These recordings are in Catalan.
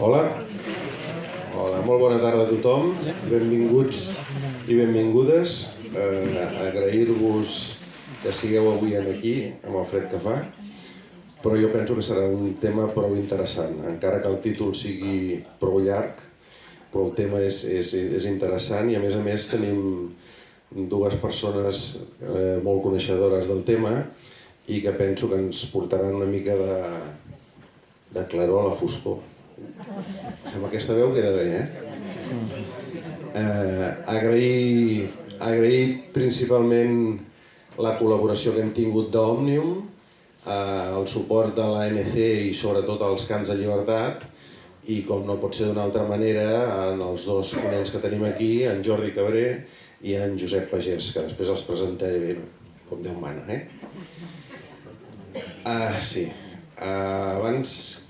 Hola. Hola, molt bona tarda a tothom. Benvinguts i benvingudes. Agrair-vos que sigueu avui aquí, amb el fred que fa, però jo penso que serà un tema prou interessant, encara que el títol sigui prou llarg, però el tema és interessant i a més tenim dues persones molt coneixedores del tema i que penso que ens portaran una mica de claror a la foscor. Amb aquesta veu queda bé, Agrair principalment la col·laboració que hem tingut d'Òmnium, el suport de l'ANC i sobretot els Cants de Llibertat i, com no pot ser d'una altra manera, en els dos ponents que tenim aquí, en Jordi Cabré i en Josep Pagès, que després els presentaré com Déu mana. Abans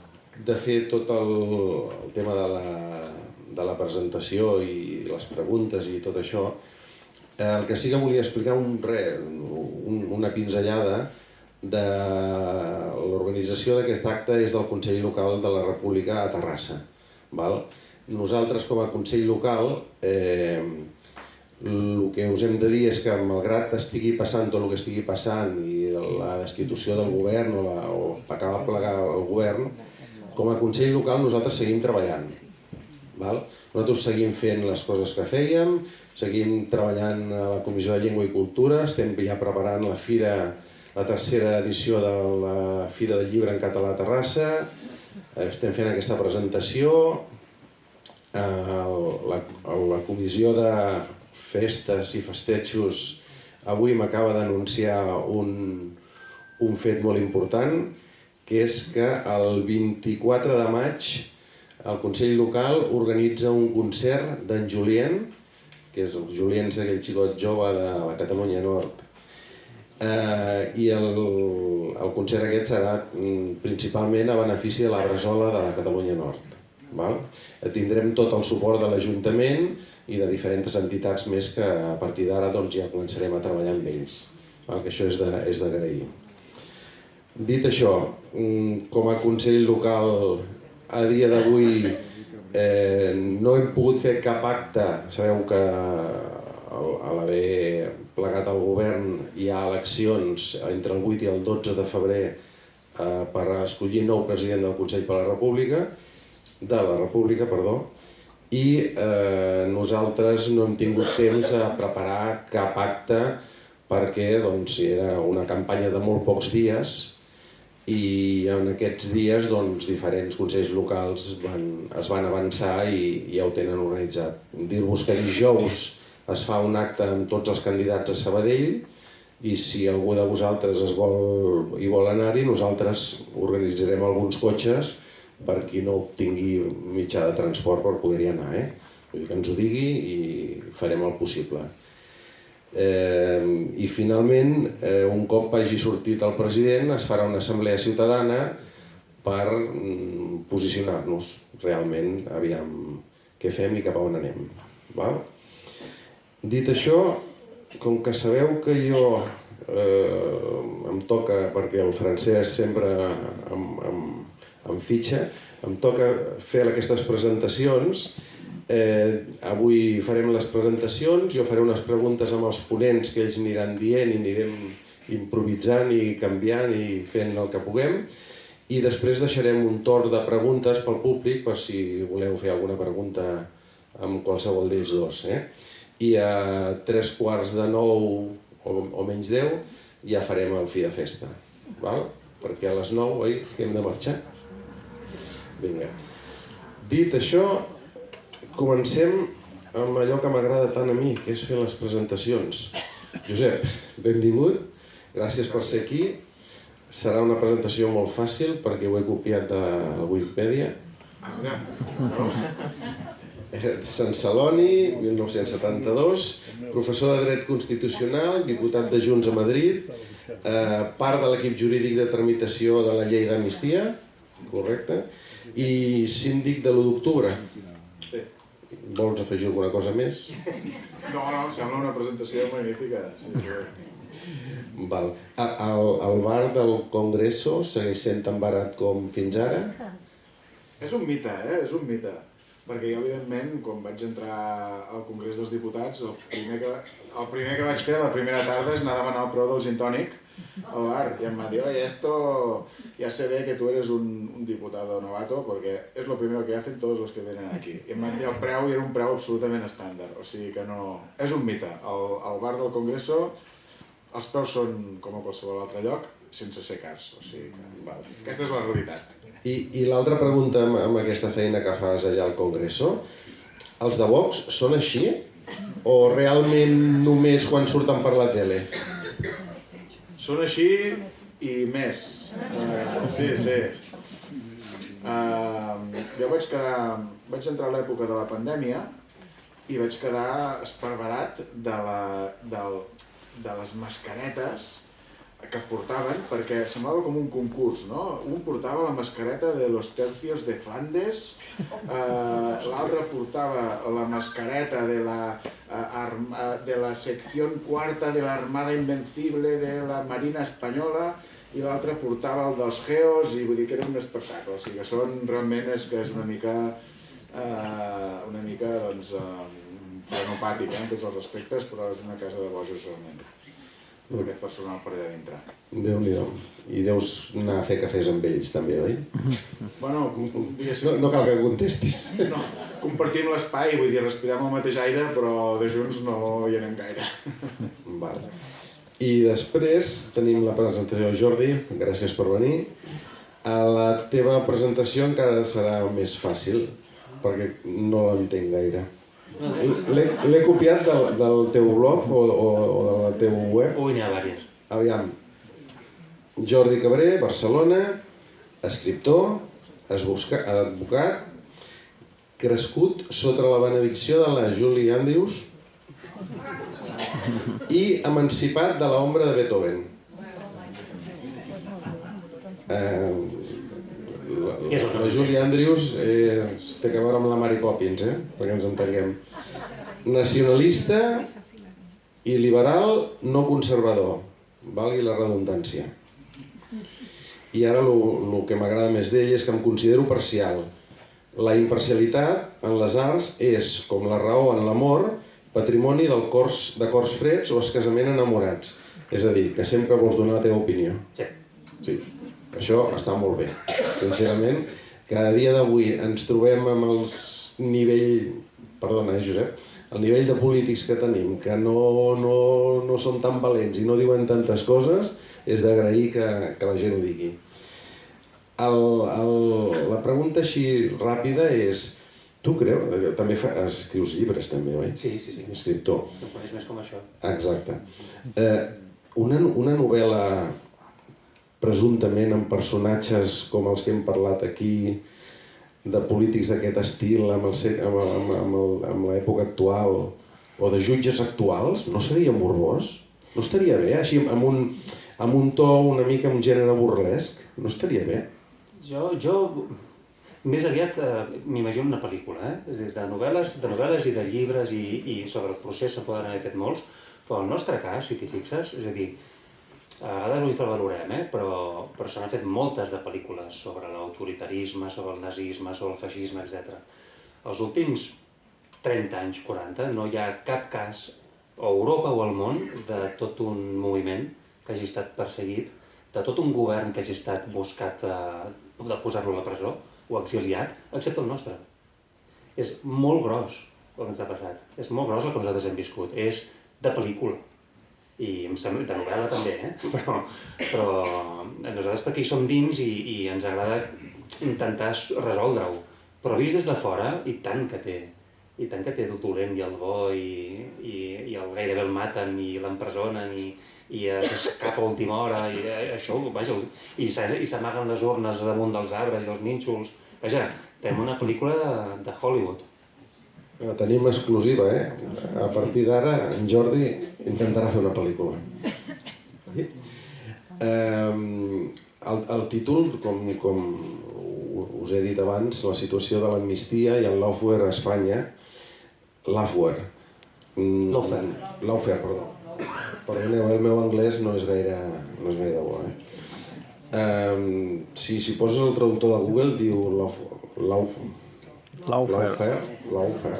de fer tot el tema de la presentació i les preguntes i tot això, el que sí que volia explicar una pinzellada de l'organització d'aquest acte és del Consell Local de la República a Terrassa. Nosaltres, com a Consell Local, el que us hem de dir és que, malgrat estigui passant tot el que estigui passant i la destitució del govern o acabar de plegar el govern, com a Consell Local nosaltres seguim treballant. Nosaltres seguim fent les coses que fèiem, seguim treballant a la Comissió de Llengua i Cultura, estem ja preparant la tercera edició de la Fira del Llibre en Català a Terrassa, estem fent aquesta presentació, la Comissió de Festes i Festejos avui m'acaba d'anunciar un fet molt important, que és que el 24 de maig el Consell Local organitza un concert d'en Julien, que és el Julien, és aquell xicot jove de la Catalunya Nord, i el concert aquest serà principalment a benefici de la Bressola de la Catalunya Nord. Tindrem tot el suport de l'Ajuntament i de diferents entitats més que a partir d'ara ja començarem a treballar amb ells, que això és d'agrair. Dit això, com a Consell Local a dia d'avui no hem pogut fer cap acte. Sabeu que a l'haver plegat el govern hi ha eleccions entre el 8 i el 12 de febrer per escollir nou president del Consell de la República, i nosaltres no hem tingut temps a preparar cap acte perquè era una campanya de molt pocs dies i en aquests dies diferents consells locals es van avançar i ja ho tenen organitzat. Dir-vos que dijous es fa un acte amb tots els candidats a Sabadell i si algú de vosaltres hi vol anar-hi, nosaltres organitzarem alguns cotxes per qui no tingui mitjà de transport per poder-hi anar. Vull dir que ens ho digui i farem el possible. I finalment, un cop hagi sortit el president, es farà una assemblea ciutadana per posicionar-nos realment, aviam què fem i cap a on anem. Dit això, com que sabeu que jo em toca, perquè el francès sempre em fitxa, em toca fer aquestes presentacions. Avui farem les presentacions, jo faré unes preguntes amb els ponents que ells aniran dient i anirem improvisant i canviant i fent el que puguem i després deixarem un torn de preguntes pel públic per si voleu fer alguna pregunta amb qualsevol d'ells dos. I a 8:45 o menys 10 ja farem el fi de festa, perquè a les 9 hem de marxar. Vinga. Dit això, comencem amb allò que m'agrada tant a mi, que és fer les presentacions. Josep, benvingut, gràcies per ser aquí. Serà una presentació molt fàcil perquè ho he copiat de la Wikipedia. Sant Celoni, 1972, professor de Dret Constitucional, diputat de Junts a Madrid, part de l'equip jurídic de tramitació de la llei d'amnistia, correcte, i síndic de l'1 d'octubre. Vols afegir alguna cosa més? No, sembla una presentació magnífica. El bar del Congreso segueix sent tan barat com fins ara? És un mite, és un mite. Perquè jo, evidentment, quan vaig entrar al Congrés dels Diputats, el primer que vaig fer la primera tarda és anar a demanar el preu del gin tònic al bar. I em va dir, oye, esto ya se ve que tú eres un diputado novato, porque es lo primero que hacen todos los que vienen aquí. I em van dir el preu i era un preu absolutament estàndard. O sigui que no... És un mite. Al bar del Congreso els preus són com a qualsevol altre lloc, sense ser cars. O sigui que, aquesta és la realitat. I l'altra pregunta amb aquesta feina que fas allà al Congreso, els de Vox són així? O realment només quan surten per la tele? Són així i més. Sí. Jo vaig entrar a l'època de la pandèmia i vaig quedar esparverat de les mascaretes que portaven, perquè semblava com un concurs, no? Un portava la mascareta de los tercios de Flandes, l'altre portava la mascareta de la sección cuarta de la Armada Invencible de la Marina Espanyola i l'altre portava el dels Geos, i vull dir que era un espectacle. O sigui que són realment és una mica doncs frenopàtic en tots els respectes, però és una casa de bojos realment. Aquest personal per allà dintre. Déu-n'hi-do. I deus anar a fer cafès amb ells també, oi? Bueno, no cal que contestis. No, compartim l'espai, vull dir, respirem el mateix aire, però de junts no hi anem gaire. Val. I després tenim la presentació de Jordi, gràcies per venir. A la teva presentació encara serà més fàcil, perquè no l'entenc gaire. L'he copiat del teu blog o de la teva web. Ui, n'hi ha diverses. Aviam. Jordi Cabré, Barcelona, escriptor, advocat, crescut sota la benedicció de la Julie Andrews i emancipat de l'ombra de Beethoven. La Julie Andrews té a veure amb la Mary Poppins, perquè ens entenguem. Nacionalista i liberal no conservador, valgui la redundància. I ara el que m'agrada més d'ell és que em considero parcial. La imparcialitat en les arts és, com la raó en l'amor, patrimoni de cors freds o escassament enamorats. És a dir, que sempre vols donar la teva opinió. Sí. Això està molt bé. Sincerament, que a dia d'avui ens trobem amb el nivell de polítics que tenim, que no són tan valents i no diuen tantes coses, és d'agrair que la gent ho digui. La pregunta així ràpida és, tu creus, també escrius llibres també, oi? Sí. Escriptor. Em coneix més com això. Exacte. Una novel·la presumptament amb personatges com els que hem parlat aquí, de polítics d'aquest estil, amb l'època actual, o de jutges actuals, no seria morbós? No estaria bé, així amb un to una mica, un gènere burlesc? No estaria bé? Jo més aviat m'imagino una pel·lícula, és a dir, de novel·les i de llibres i sobre el procés se poden haver fet molts, però el nostre cas, si t'hi fixes, és a dir, a vegades ho infravalorem, però se n'han fet moltes de pel·lícules sobre l'autoritarisme, sobre el nazisme, sobre el feixisme, etc. Els últims 30 anys, 40, no hi ha cap cas, a Europa o al món, de tot un moviment que hagi estat perseguit, de tot un govern que hagi estat buscat de posar-lo a la presó o exiliat, excepte el nostre. És molt gros el que ens ha passat, és molt gros el que nosaltres hem viscut, és de pel·lícula. I em sembla, de novel·la també, però nosaltres perquè hi som dins i ens agrada intentar resoldre-ho. Però vist des de fora, i tant que té el dolent i el bo, i gairebé el maten i l'empresonen i s'escapa a última hora, i això, vaja, i s'amaguen les urnes damunt dels arbres i els nínxols. Vaja, tenim una pel·lícula de Hollywood. Tenim exclusiva, A partir d'ara, en Jordi intentarà fer una pel·lícula. El títol, com us he dit abans, la situació de l'amnistia i el lawfare a Espanya, lawfare, perdó. Perdoneu, el meu anglès no és gaire bo, Si poses el traductor de Google diu lawfare,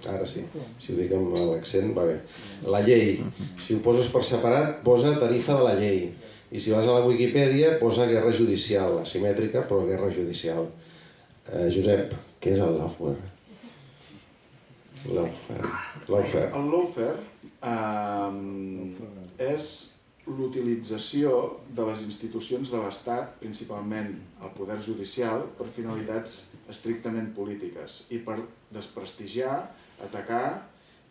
ara sí, si ho dic amb l'accent va bé. La llei, si ho poses per separat posa tarifa de la llei, i si vas a la Wikipedia posa guerra judicial, asimètrica però guerra judicial. Josep, què és el lawfare? Lawfare. El lawfare és l'utilització de les institucions de l'Estat, principalment el poder judicial, per finalitats estrictament polítiques i per desprestigiar, atacar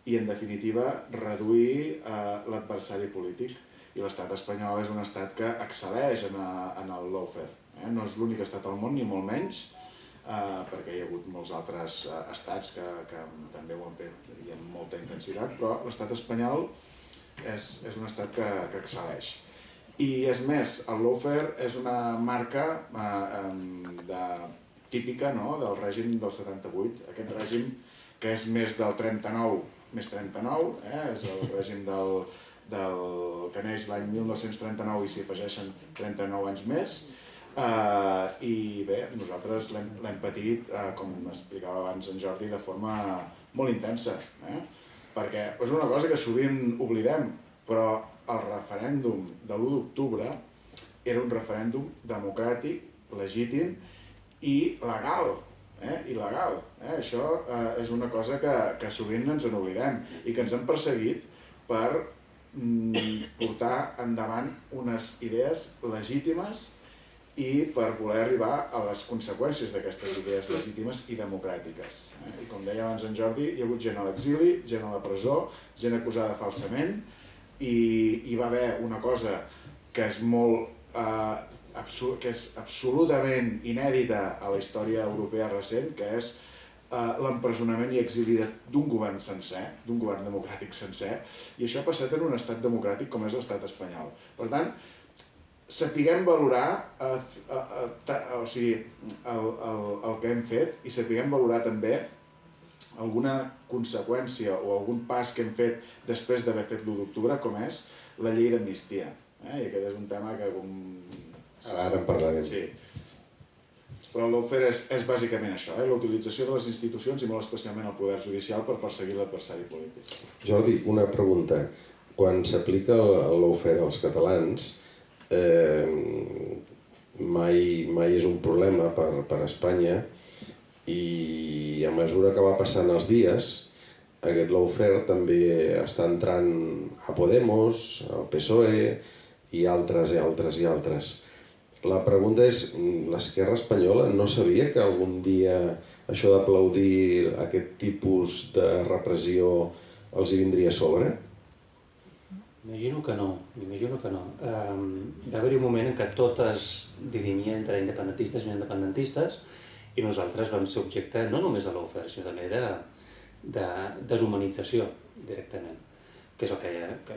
i, en definitiva, reduir l'adversari polític. I l'estat espanyol és un estat que excel·leix en el lawfare. No és l'únic estat al món, ni molt menys, perquè hi ha hagut molts altres estats que també ho han fet i amb molta intensitat, però l'estat espanyol és un estat que excel·leix. I és més, el lawfare és una marca típica del règim del 78, aquest règim que és més del 39 més 39, és el règim que neix l'any 1939 i s'hi afegeixen 39 anys més. I bé, nosaltres l'hem patit, com explicava abans en Jordi, de forma molt intensa, perquè és una cosa que sovint oblidem, però el referèndum de l'1 d'octubre era un referèndum democràtic, legítim i legal. Això és una cosa que sovint ens n'oblidem i que ens han perseguit per portar endavant unes idees legítimes i per voler arribar a les conseqüències d'aquestes idees legítimes i democràtiques. I com deia abans en Jordi, hi ha hagut gent a l'exili, gent a la presó, gent acusada falsament, i hi va haver una cosa que és absolutament inèdita a la història europea recent, que és l'empresonament i exili d'un govern sencer, d'un govern democràtic sencer, i això ha passat en un estat democràtic com és l'estat espanyol. Per tant, sapiguem valorar el que hem fet i sapiguem valorar també alguna conseqüència o algun pas que hem fet després d'haver fet l'1 d'octubre, com és la llei d'amnistia. I aquest és un tema que... Ara en parlarem. Sí. Però el lawfare és bàsicament això, la utilització de les institucions i molt especialment el poder judicial per perseguir l'adversari polític. Jordi, una pregunta. Quan s'aplica el lawfare als catalans, mai és un problema per Espanya, i a mesura que va passant els dies aquest lawfare també està entrant a Podemos, al PSOE i altres. La pregunta és, l'esquerra espanyola no sabia que algun dia això d'aplaudir aquest tipus de repressió els hi vindria a sobre? M'imagino que no. Va haver-hi un moment en què tot es dirimia entre independentistes i no independentistes i nosaltres vam ser objecte no només de lawfare, sinó també de deshumanització directament, que és el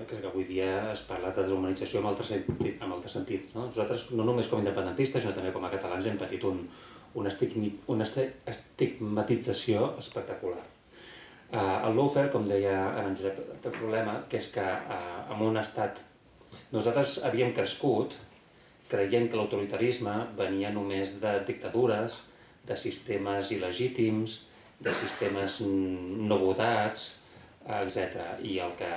que avui dia es parla de deshumanització en altre sentit. Nosaltres, no només com a independentistes, sinó també com a catalans, hem patit una estigmatització espectacular. El lawfare, com deia en Josep, té el problema que és que en un estat... Nosaltres havíem crescut creient que l'autoritarisme venia només de dictadures, de sistemes il·legítims, de sistemes no votats, etc. I el que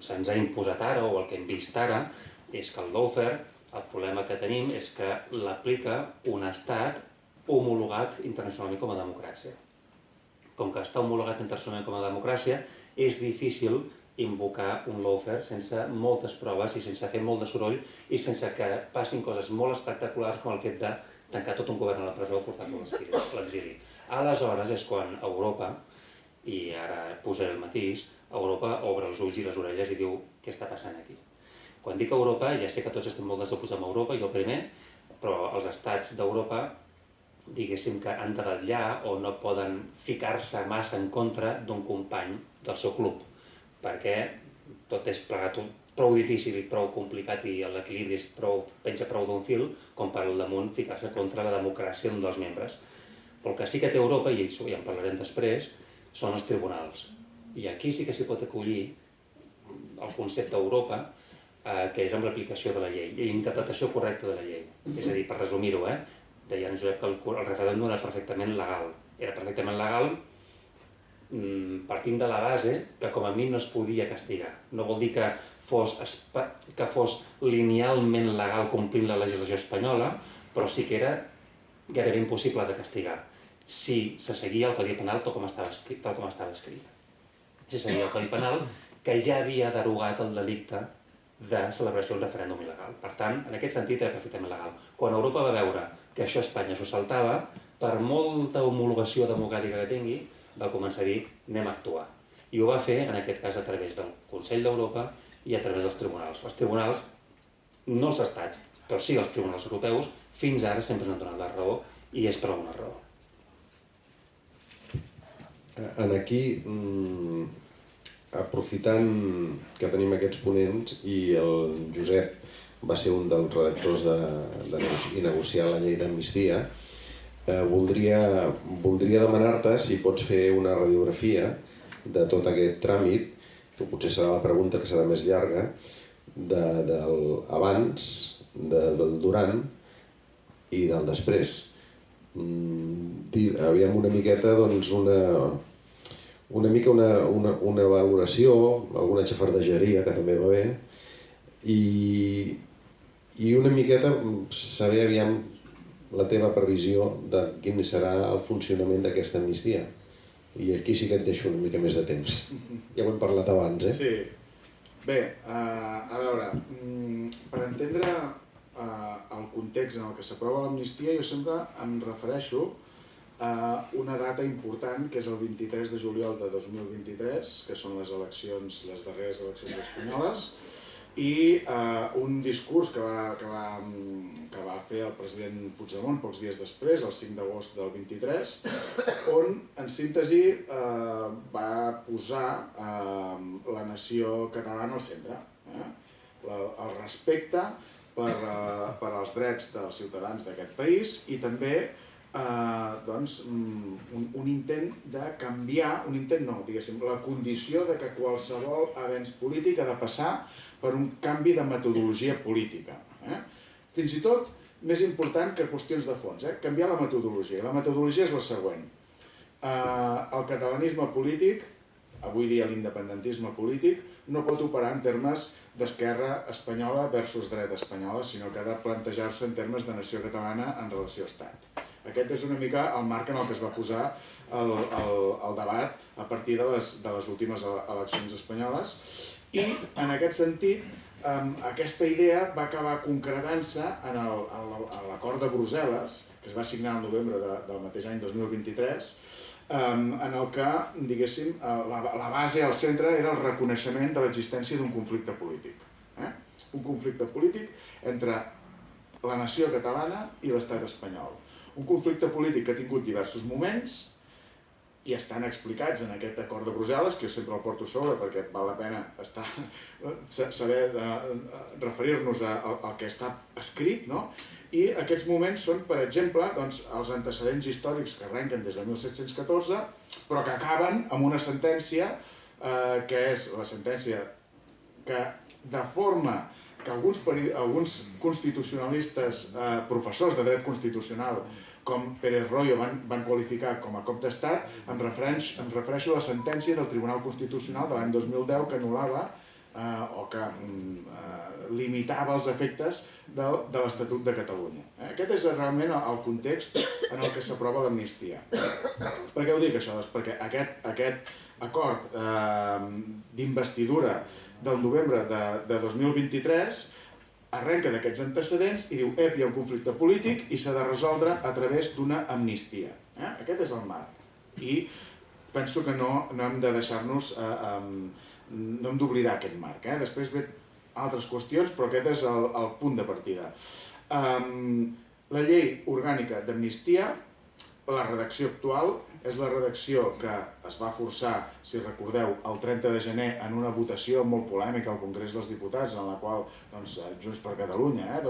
se'ns ha imposat ara, o el que hem vist ara, és que el lawfare, el problema que tenim és que l'aplica un estat homologat internacionalment com a democràcia. Com que està homologat internacionalment com a democràcia, és difícil invocar un lawfare sense moltes proves i sense fer molt de soroll i sense que passin coses molt espectaculars com el fet de tancar tot un govern a la presó o portar-lo a l'exili. Aleshores és quan Europa, i ara posaré el matís, Europa obre els ulls i les orelles i diu què està passant aquí. Quan dic Europa, ja sé que tots estem molt desoposats amb Europa, jo primer, però els estats d'Europa diguéssim que han de ratllar o no poden ficar-se massa en contra d'un company del seu club, perquè tot és plegat prou difícil i prou complicat i l'equilibri penja prou d'un fil com per al damunt ficar-se contra la democràcia d'un dels membres. Però el que sí que té Europa, i ja en parlarem després, són els tribunals. I aquí sí que s'hi pot acollir el concepte d'Europa que és amb l'aplicació de la llei i interpretació correcta de la llei. És a dir, per resumir-ho, deia en Josep que el referèndum era perfectament legal. Era perfectament legal partint de la base que com a mínim no es podia castigar. No vol dir que fos linealment legal complint la legislació espanyola, però sí que era gairebé impossible de castigar si se seguia el Codi Penal tal com estava escrit. Si seguia el Codi Penal, que ja havia derogat el delicte de celebració d'un referèndum il·legal. Per tant, en aquest sentit era perfectament legal. Quan Europa va veure que això a Espanya s'ho saltava, per molta homologació democràtica que tingui, va començar a dir anem a actuar. I ho va fer, en aquest cas, a través del Consell d'Europa i a través dels tribunals. Els tribunals, no els estats, però sí els tribunals europeus, fins ara sempre ens han donat la raó i és per alguna raó. Aquí, aprofitant que tenim aquests ponents i el Josep va ser un dels redactors i negociar la llei d'amnistia, voldria demanar-te si pots fer una radiografia de tot aquest tràmit, que potser serà la pregunta que serà més llarga, del abans, del durant i del després. Aviam una miqueta, doncs, una valoració, alguna xafardejaria, que també va bé, i una miqueta saber, aviam, la teva previsió de quin serà el funcionament d'aquesta amnistia. I aquí sí que et deixo una mica més de temps. Ja ho hem parlat abans, Sí. Bé, a veure, per entendre el context en el que s'aprova l'amnistia, jo sempre em refereixo a una data important, que és el 23 de juliol de 2023, que són les darreres eleccions espanyoles, i un discurs que va fer el president Puigdemont pocs dies després, el 5 d'agost del 23, on, en síntesi, va posar la nació catalana al centre. El respecte per als drets dels ciutadans d'aquest país i també un intent de canviar, la condició de que qualsevol avenç polític ha de passar per un canvi de metodologia política. Fins i tot més important que qüestions de fons, canviar la metodologia. La metodologia és la següent. El catalanisme polític, avui dia l'independentisme polític, no pot operar en termes d'esquerra espanyola versus dreta espanyola, sinó que ha de plantejar-se en termes de nació catalana en relació a Estat. Aquest és una mica el marc en el que es va posar el debat a partir de les últimes eleccions espanyoles. I, en aquest sentit, aquesta idea va acabar concretant-se en l'acord de Brussel·les, que es va signar el novembre del mateix any 2023, en el que, diguéssim, la base al centre era el reconeixement de l'existència d'un conflicte polític. Un conflicte polític entre la nació catalana i l'estat espanyol. Un conflicte polític que ha tingut diversos moments i estan explicats en aquest acord de Brussel·les, que jo sempre el porto sobre perquè val la pena saber referir-nos al que està escrit, i aquests moments són, per exemple, els antecedents històrics que arrenquen des de 1714, però que acaben amb una sentència, que és la sentència que, de forma que alguns constitucionalistes, professors de dret constitucional, com Pérez Royo van qualificar com a cop d'estat, em refereixo a la sentència del Tribunal Constitucional de l'any 2010 que anul·lava o que limitava els efectes de l'Estatut de Catalunya. Aquest és realment el context en el que s'aprova l'amnistia. Per què ho dic, això? Perquè aquest acord d'investidura del novembre de 2023 arrenca d'aquests antecedents i diu hi ha un conflicte polític i s'ha de resoldre a través d'una amnistia. Aquest és el marc. I penso que no hem de deixar-nos, no hem d'oblidar aquest marc. Després ve altres qüestions, però aquest és el punt de partida. La llei orgànica d'amnistia, la redacció actual, és la redacció que es va forçar, si recordeu, el 30 de gener en una votació molt polèmica al Congrés dels Diputats, en la qual Junts per Catalunya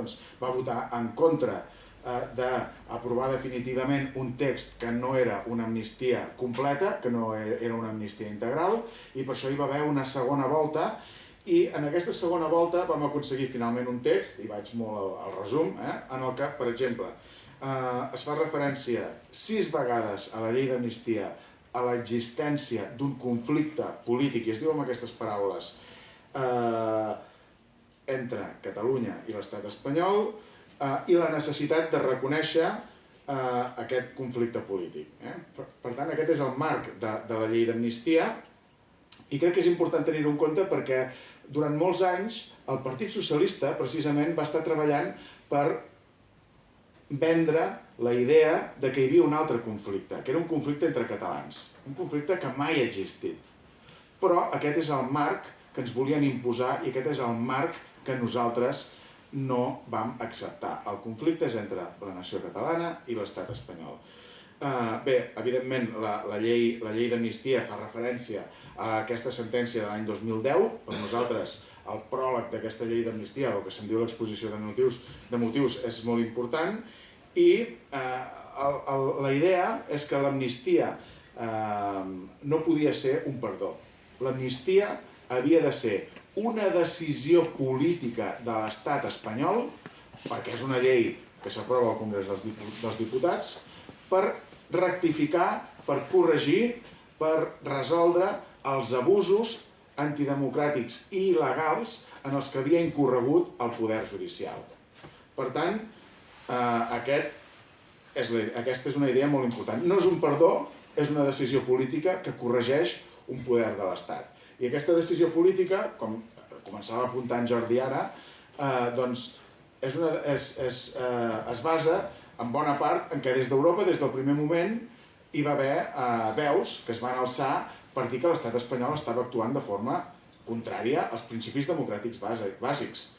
va votar en contra d'aprovar definitivament un text que no era una amnistia completa, que no era una amnistia integral, i per això hi va haver una segona volta I en aquesta segona volta vam aconseguir finalment un text, i vaig molt al resum, en el que, per exemple, es fa referència 6 vegades a la llei d'amnistia a l'existència d'un conflicte polític, i es diu amb aquestes paraules, entre Catalunya i l'estat espanyol, i la necessitat de reconèixer aquest conflicte polític. Per tant, aquest és el marc de la llei d'amnistia, i crec que és important tenir-ho en compte perquè durant molts anys el Partit Socialista precisament va estar treballant per vendre la idea de que hi havia un altre conflicte, que era un conflicte entre catalans, un conflicte que mai ha existit. Però aquest és el marc que ens volien imposar i aquest és el marc que nosaltres no vam acceptar. El conflicte és entre la nació catalana i l'estat espanyol. Bé, evidentment, la llei d'amnistia fa referència a aquesta sentència de l'any 2010. Per nosaltres, el pròleg d'aquesta llei d'amnistia, el que se'n diu l'exposició de motius, és molt important. I la idea és que l'amnistia no podia ser un perdó. L'amnistia havia de ser una decisió política de l'estat espanyol, perquè és una llei que s'aprova al Congrés dels Diputats, per rectificar, per corregir, per resoldre els abusos antidemocràtics i il·legals en els que havia incorregut el poder judicial. Per tant, aquesta és una idea molt important. No és un perdó, és una decisió política que corregeix un poder de l'Estat. I aquesta decisió política, com començava apuntant Jordi ara, doncs es basa en bona part en què des d'Europa, des del primer moment, hi va haver veus que es van alçar per dir que l'estat espanyol estava actuant de forma contrària als principis democràtics bàsics.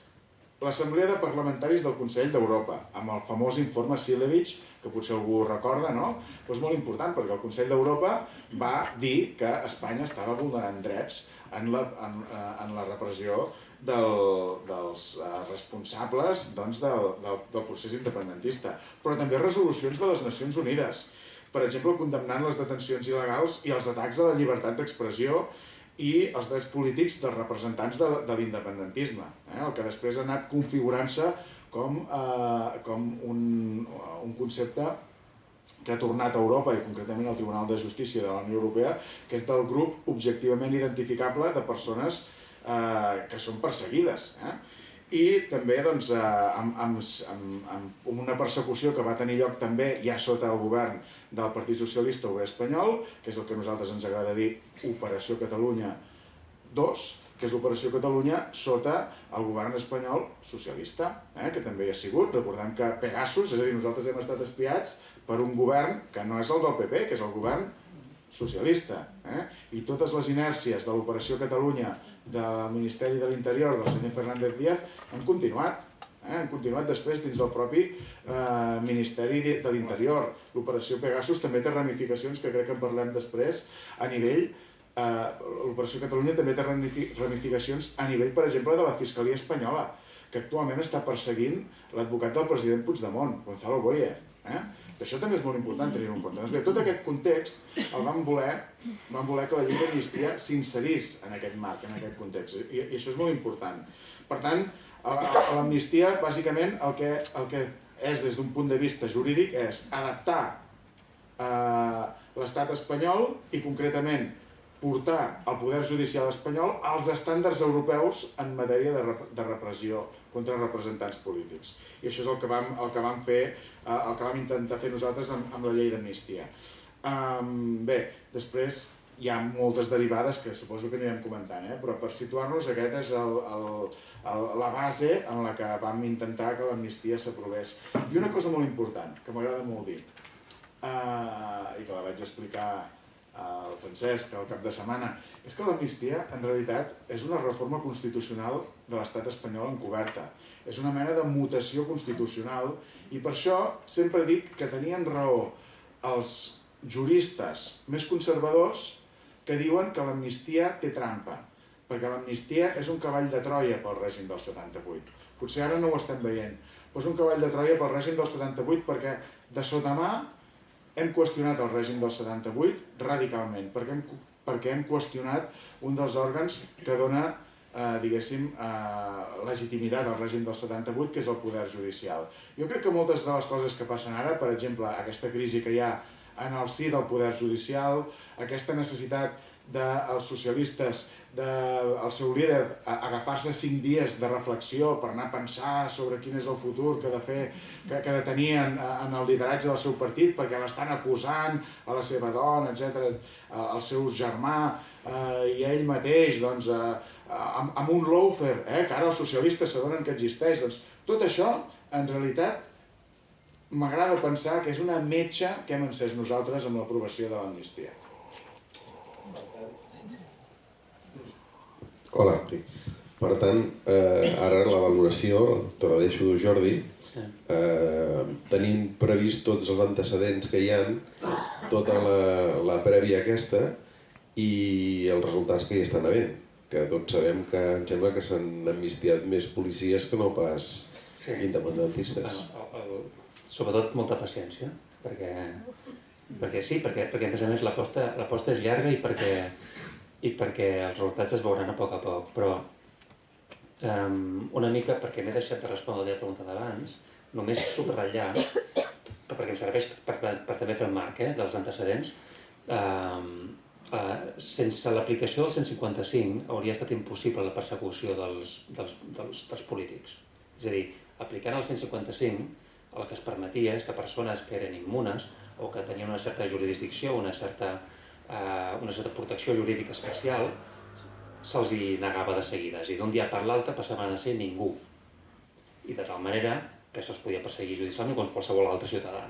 L'Assemblea de Parlamentaris del Consell d'Europa, amb el famós informe Silevich, que potser algú recorda, no? És molt important perquè el Consell d'Europa va dir que Espanya estava vulnerant drets en la repressió dels responsables del procés independentista, però també resolucions de les Nacions Unides, per exemple, condemnant les detencions il·legals i els atacs a la llibertat d'expressió i els drets polítics dels representants de l'independentisme, el que després ha anat configurant-se com un concepte que ha tornat a Europa i concretament al Tribunal de Justícia de la Unió Europea, que és del grup objectivament identificable de persones que són perseguides. I també amb una persecució que va tenir lloc també ja sota el govern del Partit Socialista Obrer Espanyol, que és el que a nosaltres ens agrada dir Operació Catalunya 2, que és l'Operació Catalunya sota el govern espanyol socialista, que també hi ha sigut. Recordem que Pegasus, és a dir, nosaltres hem estat espiats per un govern que no és el del PP, que és el govern socialista. I totes les inèrcies de l'Operació Catalunya del Ministeri de l'Interior del senyor Fernández Díaz han continuat després dins del propi Ministeri de l'Interior. L'Operació Pegasus també té ramificacions, que crec que en parlem després, a nivell... L'Operació Catalunya també té ramificacions a nivell, per exemple, de la Fiscalia Espanyola, que actualment està perseguint l'advocat del president Puigdemont, Gonzalo Boye. Això també és molt important tenir-ho en compte. Doncs bé, tot aquest context el vam voler que la llei d'amnistia s'inserís en aquest marc, en aquest context, i això és molt important. Per tant, l'amnistia, bàsicament, el que és des d'un punt de vista jurídic és adaptar l'estat espanyol i, concretament, portar el poder judicial espanyol als estàndards europeus en matèria de repressió contra representants polítics. I això és el que vam fer, el que vam intentar fer nosaltres amb la llei d'amnistia. Bé, després hi ha moltes derivades que suposo que anirem comentant, però per situar-nos aquest és la base en la que vam intentar que l'amnistia s'aprovés. I una cosa molt important, que m'agrada molt dir, i que la vaig explicar al Francesc al cap de setmana, és que l'amnistia en realitat és una reforma constitucional de l'estat espanyol encoberta. És una mena de mutació constitucional i per això sempre dic que tenien raó els juristes més conservadors que diuen que l'amnistia té trampa, perquè l'amnistia és un cavall de Troia pel règim del 78. Potser ara no ho estem veient, però és un cavall de Troia pel règim del 78 perquè de sota mà hem qüestionat el règim del 78 radicalment, perquè hem qüestionat un dels òrgans que dona diguéssim, legitimitat al règim del 78, que és el poder judicial. Jo crec que moltes de les coses que passen ara, per exemple, aquesta crisi que hi ha en el si del poder judicial, aquesta necessitat dels socialistes, del seu líder, agafar-se 5 dies de reflexió per anar a pensar sobre quin és el futur que ha de tenir en el lideratge del seu partit, perquè l'estan acusant a la seva dona, etc., al seu germà i a ell mateix, doncs, amb un lawfare, que ara els socialistes s'adonen que existeix. Doncs, tot això, en realitat, m'agrada pensar que és una metxa que hem encès nosaltres amb l'aprovació de l'amnistia. Hola. Per tant, ara la valoració, te la deixo, Jordi. Tenim previst tots els antecedents que hi ha, tota la prèvia aquesta i els resultats que hi estan havent. Que tots sabem que em sembla que s'han amnistiat més policies que no pas independentistes. Sobretot molta paciència, perquè a més a més l'aposta és llarga i perquè els resultats es veuran a poc, però una mica, perquè m'he deixat de respondre la pregunta d'abans, només subratllar, perquè em serveix per també fer el marc dels antecedents, sense l'aplicació del 155 hauria estat impossible la persecució dels polítics. És a dir, aplicant el 155 el que es permetia és que persones que eren immunes o que tenien una certa jurisdicció, una certa protecció jurídica especial, se'ls hi negava de seguida. És a dir, d'un dia per l'altre passaven a ser ningú. I de tal manera que se'ls podia perseguir judicialment com qualsevol altre ciutadà.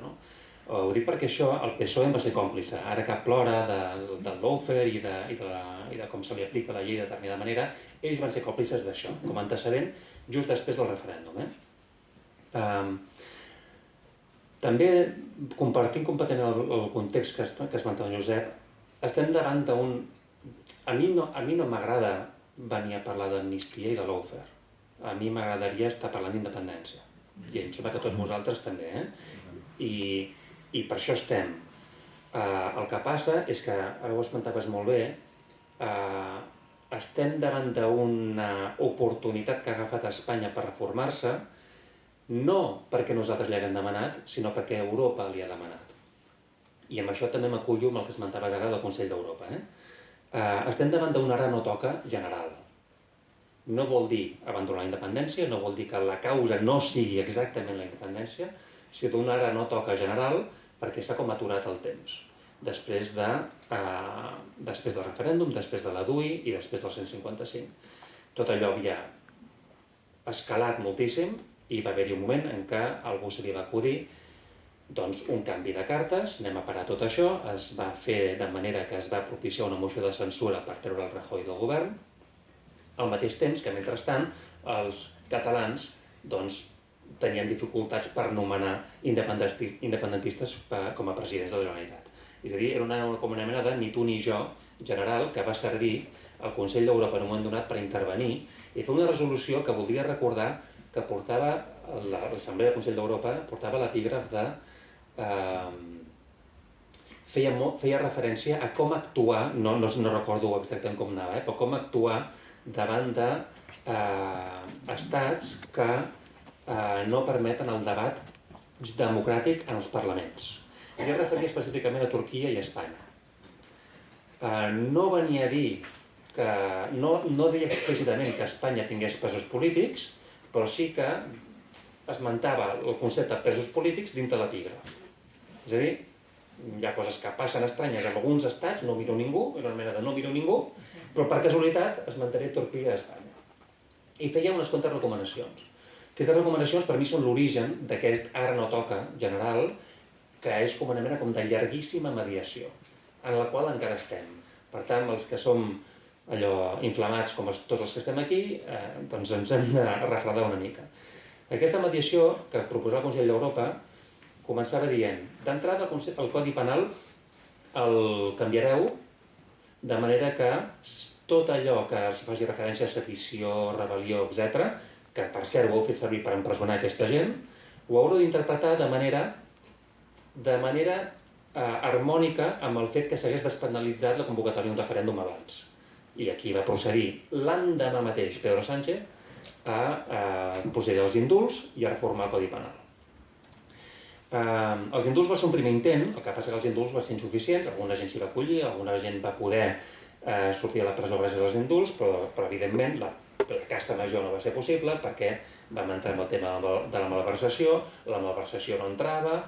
Ho dic perquè això, el PSOE en va ser còmplice. Ara que plora del lawfare i de com se li aplica la llei de determinada manera, ells van ser còmplices d'això, com a antecedent just després del referèndum. També, compartint completament el context que esmentava en Josep, estem davant d'un... A mi no m'agrada venir a parlar d'amnistia i de lawfare. A mi m'agradaria estar parlant d'independència. I em sembla que tots vosaltres també. I per això estem. El que passa és que, ara ho esmentaves molt bé, estem davant d'una oportunitat que ha agafat Espanya per reformar-se, no perquè nosaltres li haguem demanat, sinó perquè Europa li ha demanat. I amb això també m'acullo amb el que esmentaves ara del Consell d'Europa. Estem davant d'un ara no toca general. No vol dir abandonar la independència, no vol dir que la causa no sigui exactament la independència, sinó d'un ara no toca general perquè s'ha com aturat el temps. Després del referèndum, després de la DUI i després del 155. Tot allò havia escalat moltíssim i va haver-hi un moment en què a algú se li va acudir un canvi de cartes, anem a parar tot això, es va fer de manera que es va propiciar una moció de censura per treure el Rajoy del govern, al mateix temps que, mentrestant, els catalans tenien dificultats per nomenar independentistes com a presidents de la Generalitat. És a dir, era com una mena de ni tu ni jo general que va servir al Consell d'Europa en un moment donat per intervenir i fer una resolució que voldria recordar que portava, l'Assemblea del Consell d'Europa portava l'epígraf de... feia referència a com actuar, no recordo exactament com anava, però com actuar davant d'estats que no permeten el debat democràtic en els parlaments. Jo referia específicament a Turquia i a Espanya. No venia a dir que... no deia explícitament que Espanya tingués presos polítics, però sí que esmentava el concepte de presos polítics dintre l'epígraf. És a dir, hi ha coses que passen estranyes en alguns estats, no miro ningú, és una mena de no miro ningú, però per casualitat esmentaré Turquia i Espanya. I feia unes quantes recomanacions. Aquestes recomanacions per mi són l'origen d'aquest ara no toca general, que és com una mena de llarguíssima mediació, en la qual encara estem. Per tant, els que som inflamats com tots els que estem aquí, ens hem de refredar una mica. Aquesta mediació que proposava el Consell d'Europa començava dient, d'entrada el Codi Penal el canviareu de manera que tot allò que es faci referència a sedició, rebel·lió, etc., que per cert ho heu fet servir per empresonar aquesta gent, ho haureu d'interpretar de manera harmònica amb el fet que s'hagués despenalitzat la convocatòria d'un referèndum abans. I aquí va procedir l'endemà mateix Pedro Sánchez a procedir als indults i a reformar el Codi Penal. Els indults va ser un primer intent, el que passa que els indults van ser insuficients, alguna gent s'hi va acollir, alguna gent va poder sortir de la presó gràcies als indults, però evidentment la caça major no va ser possible perquè vam entrar en el tema de la malversació no entrava,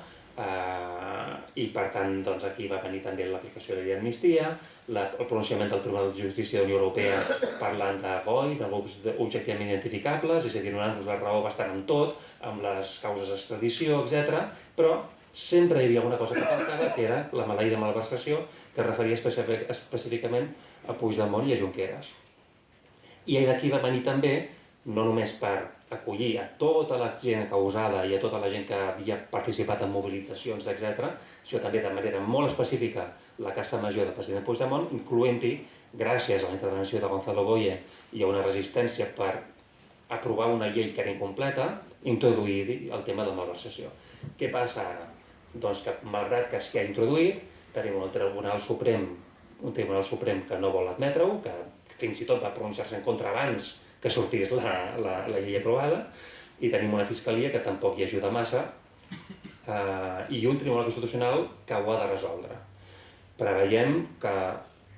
i per tant doncs, aquí va venir també l'aplicació de l'amnistia, el pronunciament del Tribunal de Justícia de la Unió Europea parlant de GOI, de grups objectivament identificables, és a dir, donant-nos la raó bastant en tot, amb les causes d'extradició, etc. Però sempre hi havia una cosa que faltava, que era la maleïda malversació, que es referia específicament a Puigdemont i a Junqueras. I d'aquí va venir també, no només per acollir a tota la gent causada i a tota la gent que havia participat en mobilitzacions, etc., sinó també de manera molt específica la caça major del president Puigdemont, incloent-hi, gràcies a la intervenció de Gonzalo Boye i a una resistència per aprovar una llei que era incompleta, introduir el tema de malversació. Què passa ara? Doncs que, malgrat que s'hi ha introduït, tenim un Tribunal Suprem que no vol admetre-ho, que fins i tot va pronunciar-se en contra abans que sortís la llei aprovada, i tenim una fiscalia que tampoc hi ajuda massa, i un Tribunal Constitucional que ho ha de resoldre. Preveiem que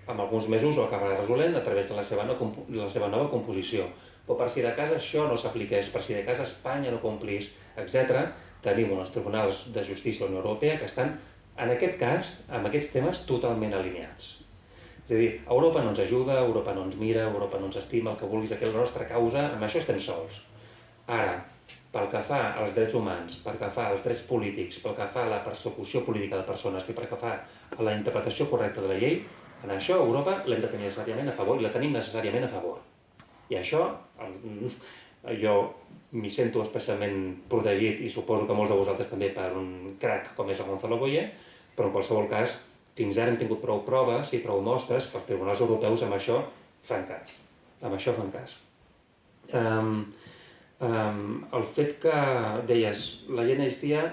en alguns mesos ho acabarà resolent a través de la seva nova composició. Però per si de cas això no s'apliqués, per si de cas Espanya no complís, etc., tenim uns tribunals de justícia de la Unió Europea que estan, en aquest cas, amb aquests temes totalment alineats. És a dir, Europa no ens ajuda, Europa no ens mira, Europa no ens estima, el que vulguis, que la nostra causa, amb això estem sols. Ara, pel que fa als drets humans, pel que fa als drets polítics, pel que fa a la persecució política de persones i pel que fa a la interpretació correcta de la llei, en això Europa l'hem de tenir necessàriament a favor i la tenim necessàriament a favor. I això, jo m'hi sento especialment protegit i suposo que molts de vosaltres també per un crac com és el Gonzalo Boye, però en qualsevol cas, fins ara hem tingut prou proves i prou mostres que els tribunals europeus amb això fan cas. Amb això fan cas. El fet que deies la llei d'amnistia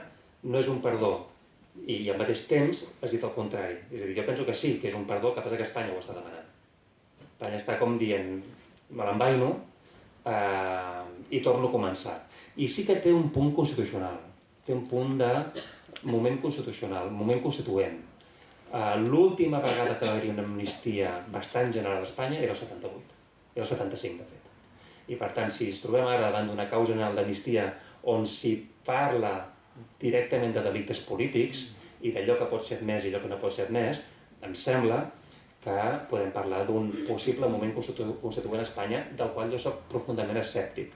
no és un perdó i al mateix temps has dit el contrari. És a dir, jo penso que sí, que és un perdó, que passa que Espanya ho està demanant. Espanya està com dient, me l'envaino i torno a començar. I sí que té un punt constitucional, té un punt de moment constitucional, moment constituent. L'última vegada que va haver-hi una amnistia bastant general a Espanya era el 78, era el 75 de fet. I per tant, si ens trobem ara davant d'una causa general d'amnistia on s'hi parla directament de delictes polítics i d'allò que pot ser admès i allò que no pot ser admès, em sembla que podem parlar d'un possible moment constituent a Espanya del qual jo soc profundament escèptic.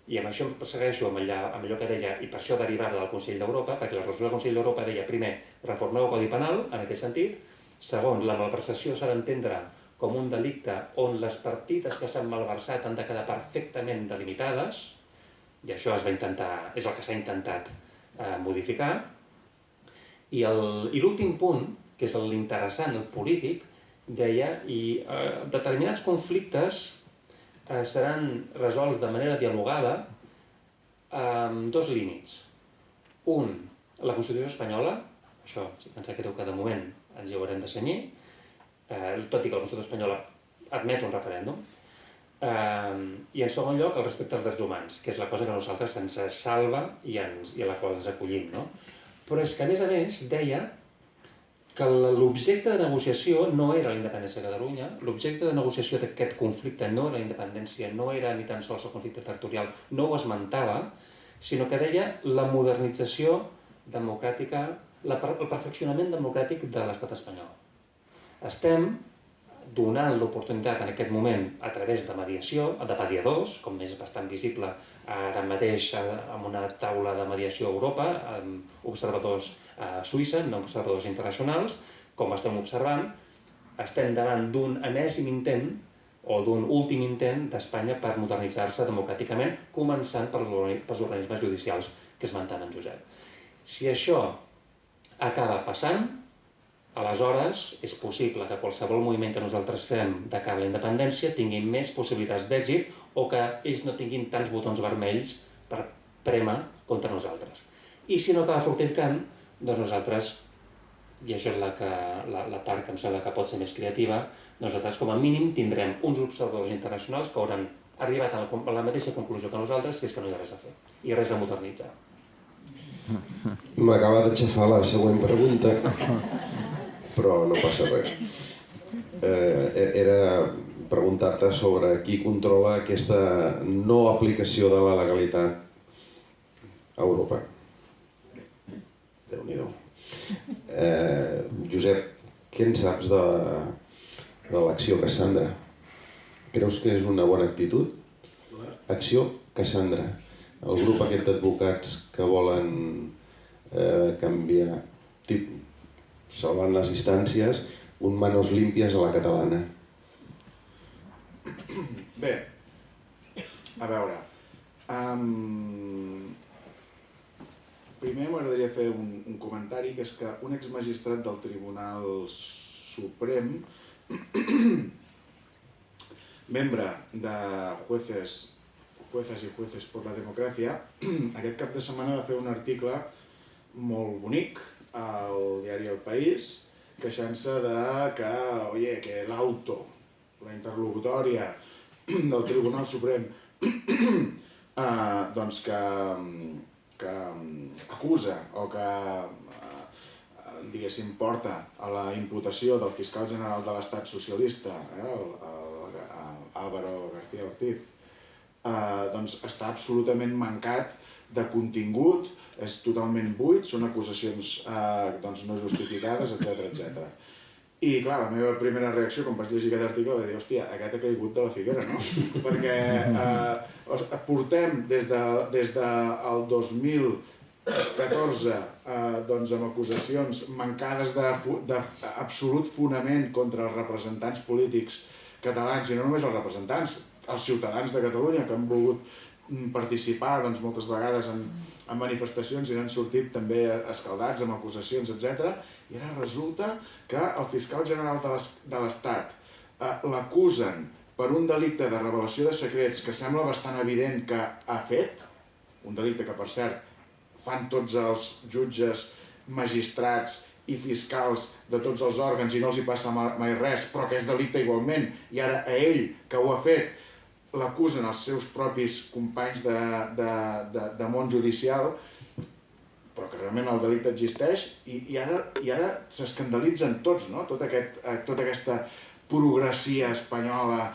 I amb això segueixo amb allò que deia, i per això derivava del Consell d'Europa, perquè la resolució del Consell d'Europa deia, primer, reformeu el Codi Penal, en aquest sentit, segon, la malversació s'ha d'entendre com un delicte on les partides que s'han malversat han de quedar perfectament delimitades, i això és el que s'ha intentat modificar, i l'últim punt, que és l'interessant, el polític, deia, i determinats conflictes seran resolts de manera dialogada amb dos límits. Un, la Constitució espanyola, això sí que ens sap greu que de moment ens hi haurem de cenyir, tot i que la Constitució espanyola admet un referèndum, i en segon lloc el respecte als drets humans, que és la cosa que a nosaltres ens salva i a la qual ens acollim. Però és que a més deia que l'objecte de negociació no era la independència de Catalunya, l'objecte de negociació d'aquest conflicte no era la independència, no era ni tan sols el conflicte territorial, no ho esmentava, sinó que deia la modernització democràtica, el perfeccionament democràtic de l'estat espanyol. Estem donant l'oportunitat en aquest moment a través de mediació, de mediadors, com és bastant visible ara mateix amb una taula de mediació a Europa, amb observadors a Suïssa, no observadors internacionals, com estem observant, estem davant d'un enèsim intent o d'un últim intent d'Espanya per modernitzar-se democràticament, començant pels organismes judicials que esmentava en Josep. Si això acaba passant, aleshores és possible que qualsevol moviment que nosaltres fem de cara a la independència tingui més possibilitats d'èxit o que ells no tinguin tants botons vermells per prémer contra nosaltres. I si no acaba fructificant, doncs nosaltres i això és la part que em sembla que pot ser més creativa, nosaltres com a mínim tindrem uns observadors internacionals que hauran arribat a la mateixa conclusió que nosaltres, que és que no hi ha res a fer i res a modernitzar. M'acaba d'aixafar la següent pregunta, però no passa res. Era preguntar-te sobre qui controla aquesta no aplicació de la legalitat a Europa. Déu-n'hi-do. Josep, què en saps de l'acció Cassandra? Creus que és una bona actitud? Acció Cassandra, el grup aquest d'advocats que volen canviar, salvant les distàncies, un manos limpias a la catalana. Bé, a veure, primer m'agradaria fer un comentari, que és que un exmagistrat del Tribunal Suprem, membre de Juezas y Jueces por la Democracia, aquest cap de setmana va fer un article molt bonic al diari El País, queixant-se de que la interlocutòria del Tribunal Suprem doncs que acusa o que diguéssim porta a la imputació del fiscal general de l'Estat socialista, Álvaro García Ortiz, doncs està absolutament mancat de contingut, és totalment buit, són acusacions no justificades, etc. I clar, la meva primera reacció quan vaig llegir aquest article va dir, hòstia, aquest ha caigut de la figuera, no? Perquè portem des del 2014 amb acusacions mancades d'absolut fonament contra els representants polítics catalans, i no només els representants, els ciutadans de Catalunya que han volgut participar moltes vegades en manifestacions i n'han sortit també escaldats amb acusacions, etc. I ara resulta que el fiscal general de l'Estat l'acusen per un delicte de revelació de secrets que sembla bastant evident que ha fet, un delicte que, per cert, fan tots els jutges, magistrats i fiscals de tots els òrgans i no els hi passa mai res, però que és delicte igualment, i ara a ell, que ho ha fet, l'acusen els seus propis companys de món judicial, però que realment el delicte existeix, i ara s'escandalitzen tots, no? Tota aquesta progressia espanyola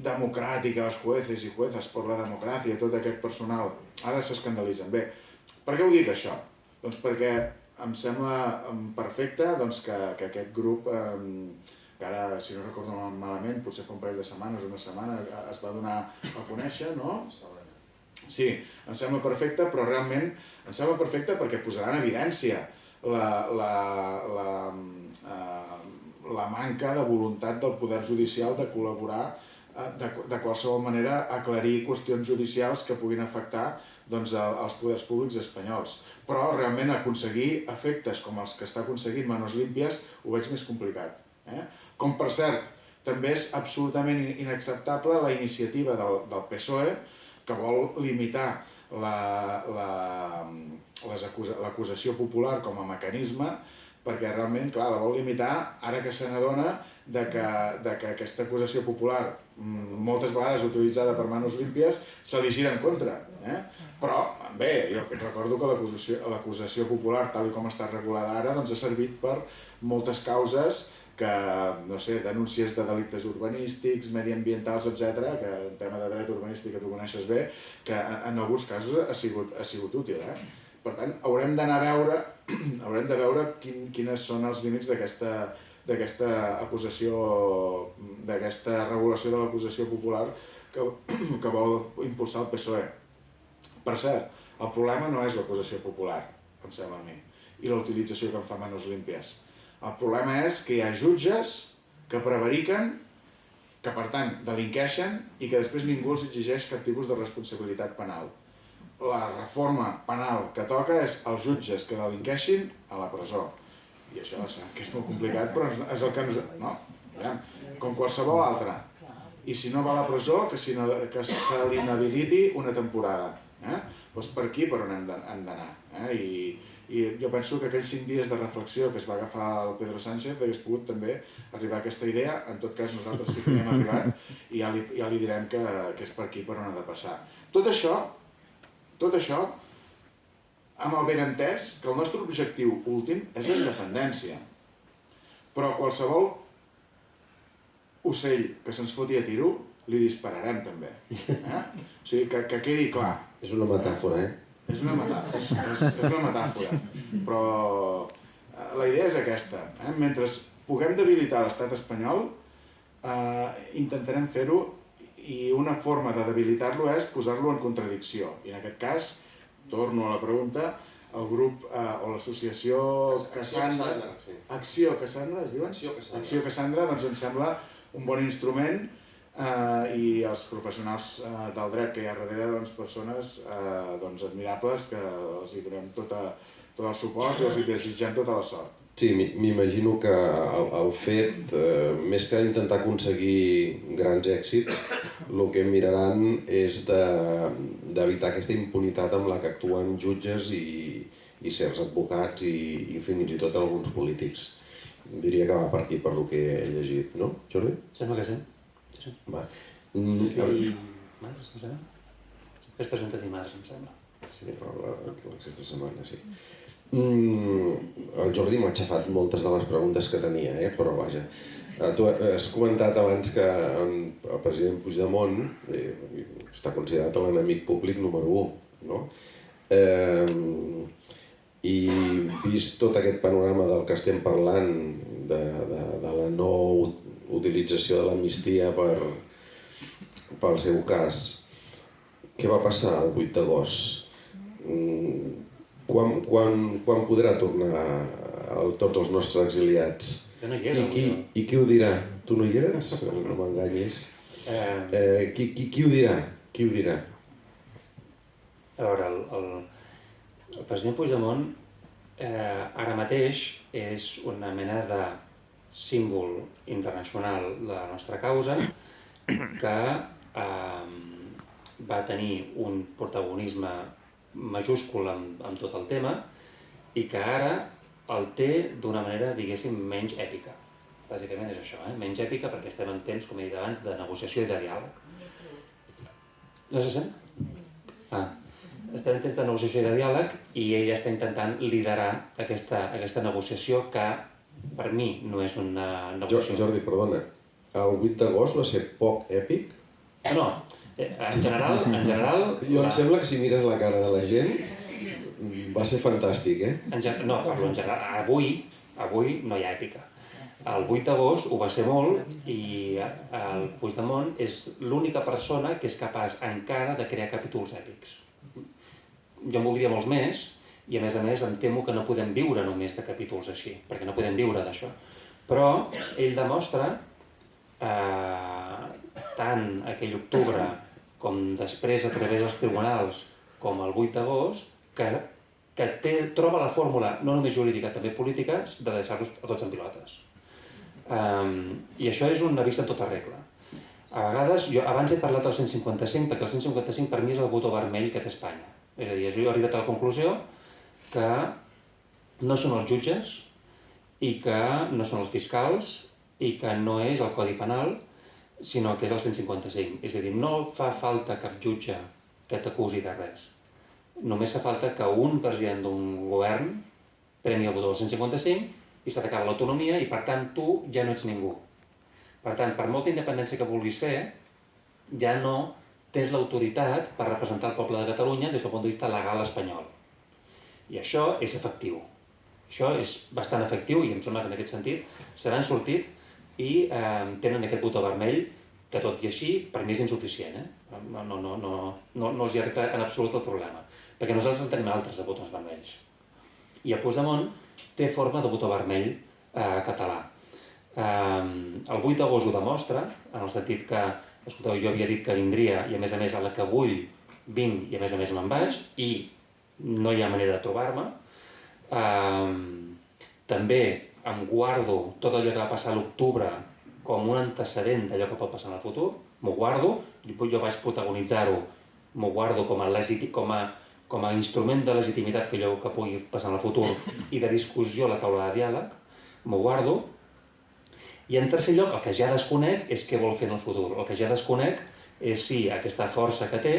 democràtica, els jueces i juezas por la democràcia, tot aquest personal, ara s'escandalitzen. Bé, per què ho dic això? Doncs perquè em sembla perfecte que aquest grup, que ara, si no recordo malament, potser fa un parell de setmanes o una setmana, es va donar a conèixer, no? Sí, em sembla perfecte, però realment em sembla perfecte perquè posarà en evidència la manca de voluntat del poder judicial de col·laborar de qualsevol manera a aclarir qüestions judicials que puguin afectar els poders públics espanyols. Però realment aconseguir efectes com els que està aconseguint Manos Limpias ho veig més complicat. Com, per cert, també és absolutament inacceptable la iniciativa del PSOE, que vol limitar l'acusació popular com a mecanisme, perquè realment, clar, la vol limitar ara que se n'adona que aquesta acusació popular, moltes vegades utilitzada per Manos Limpias, se li gira en contra. Però, bé, jo recordo que l'acusació popular, tal com està regulada ara, ha servit per moltes causes que, no sé, denúncies de delictes urbanístics, mediambientals, etc., que en tema de dret urbanístic que tu coneixes bé, que en alguns casos ha sigut útil. Per tant, haurem de veure quines són els límits d'aquesta acusació, d'aquesta regulació de l'acusació popular que vol impulsar el PSOE. Per cert, el problema no és l'acusació popular, em sembla a mi, i la utilització que en fa Manos Limpias. El problema és que hi ha jutges que prevariquen, que per tant delinqueixen i que després ningú els exigeix cap tipus de responsabilitat penal. La reforma penal que toca és els jutges que delinqueixin a la presó. I això que és molt complicat, però és el que no, com qualsevol altre. I si no va a la presó, que se l'inhabiliti una temporada. Doncs per aquí per on hem d'anar. I jo penso que aquells 5 dies de reflexió que es va agafar el Pedro Sánchez hagués pogut també arribar a aquesta idea. En tot cas, nosaltres sí que hi hem arribat i ja li direm que és per aquí per on ha de passar. Tot això, amb el benentès que el nostre objectiu últim és la independència. Però qualsevol ocell que se'ns foti a tiro, li dispararem també. O sigui, que quedi clar. És una metàfora, És una metàfora, però la idea és aquesta. Mentre puguem debilitar l'estat espanyol, intentarem fer-ho, i una forma de debilitar-lo és posar-lo en contradicció. I en aquest cas, torno a la pregunta, el grup o l'associació Cassandra... Acció Cassandra, es diuen? Acció Cassandra, doncs em sembla un bon instrument, i els professionals del dret que hi ha darrere, doncs, persones admirables, que els hi donem tot el suport i els hi desitgem tota la sort. Sí, m'imagino que el fet, més que intentar aconseguir grans èxits, el que miraran és d'evitar aquesta impunitat amb la que actuen jutges i certs advocats i fins i tot alguns polítics. Diria que va per aquí, per el que he llegit, no, Jordi? Sembla que sí. Va. Dimarts, em sembla? Es presenta dimarts, em sembla. Sí, aquesta setmana, sí. El Jordi m'ha aixafat moltes de les preguntes que tenia, però vaja. Tu has comentat abans que el president Puigdemont està considerat l'enemic públic número 1, no? I vist tot aquest panorama del que estem parlant, de la no utilització de l'amnistia pel seu cas, què va passar el 8 d'agost? Quan podrà tornar tots els nostres exiliats? Jo no hi era. I qui ho dirà? Tu no hi eres? No m'enganyis. Qui ho dirà? Qui ho dirà? A veure, el president Puigdemont ara mateix és una mena de símbol internacional de la nostra causa que va tenir un protagonisme majúscul amb tot el tema i que ara el té d'una manera, diguéssim, menys èpica. Bàsicament és això, menys èpica perquè estem en temps, com he dit abans, de negociació i de diàleg. No se sent? Estem en temps de negociació i de diàleg i ell està intentant liderar aquesta negociació que per mi no és una negociació. Jordi, perdona, el 8 d'agost va ser poc èpic? No, en general... Jo em sembla que si mires la cara de la gent va ser fantàstic, No, parlo en general. Avui no hi ha èpica. El 8 d'agost ho va ser molt i el Puigdemont és l'única persona que és capaç encara de crear capítols èpics. Jo en voldria molts més, i a més em temo que no podem viure només de capítols així, perquè no podem viure d'això. Però ell demostra, tant aquell octubre com després a través dels tribunals com el 8 d'agost, que troba la fórmula, no només jurídica, també política, de deixar-los a tots en pilotes. I això és un avís en tota regla. A vegades, jo abans he parlat del 155, perquè el 155 per mi és el botó vermell que té Espanya. És a dir, jo he arribat a la conclusió que no són els jutges i que no són els fiscals i que no és el Codi Penal, sinó que és el 155. És a dir, no fa falta cap jutge que t'acusi de res. Només fa falta que un president d'un govern prengui el botó del 155 i se t'acaba l'autonomia i, per tant, tu ja no ets ningú. Per tant, per molta independència que vulguis fer, ja no tens l'autoritat per representar el poble de Catalunya des del punt de vista legal espanyol. I això és efectiu. Això és bastant efectiu i em sembla que en aquest sentit se n'han sortit i tenen aquest botó vermell que, tot i així, per mi és insuficient. No els hi arregla en absolut el problema, perquè nosaltres en tenim altres de botons vermells. I el Puigdemont té forma de botó vermell català. El 8 d'agost ho demostra, en el sentit que, escolteu, jo havia dit que vindria i a més a la que vull vinc i a més me'n vaig i no hi ha manera de trobar-me. També em guardo tot allò que va passar a l'octubre com un antecedent d'allò que pot passar en el futur. M'ho guardo, jo vaig protagonitzar-ho, m'ho guardo com com a instrument de legitimitat que allò que pugui passar en el futur i de discussió a la taula de diàleg, m'ho guardo. I en tercer lloc, el que ja desconec és què vol fer en el futur. El que ja desconec és si aquesta força que té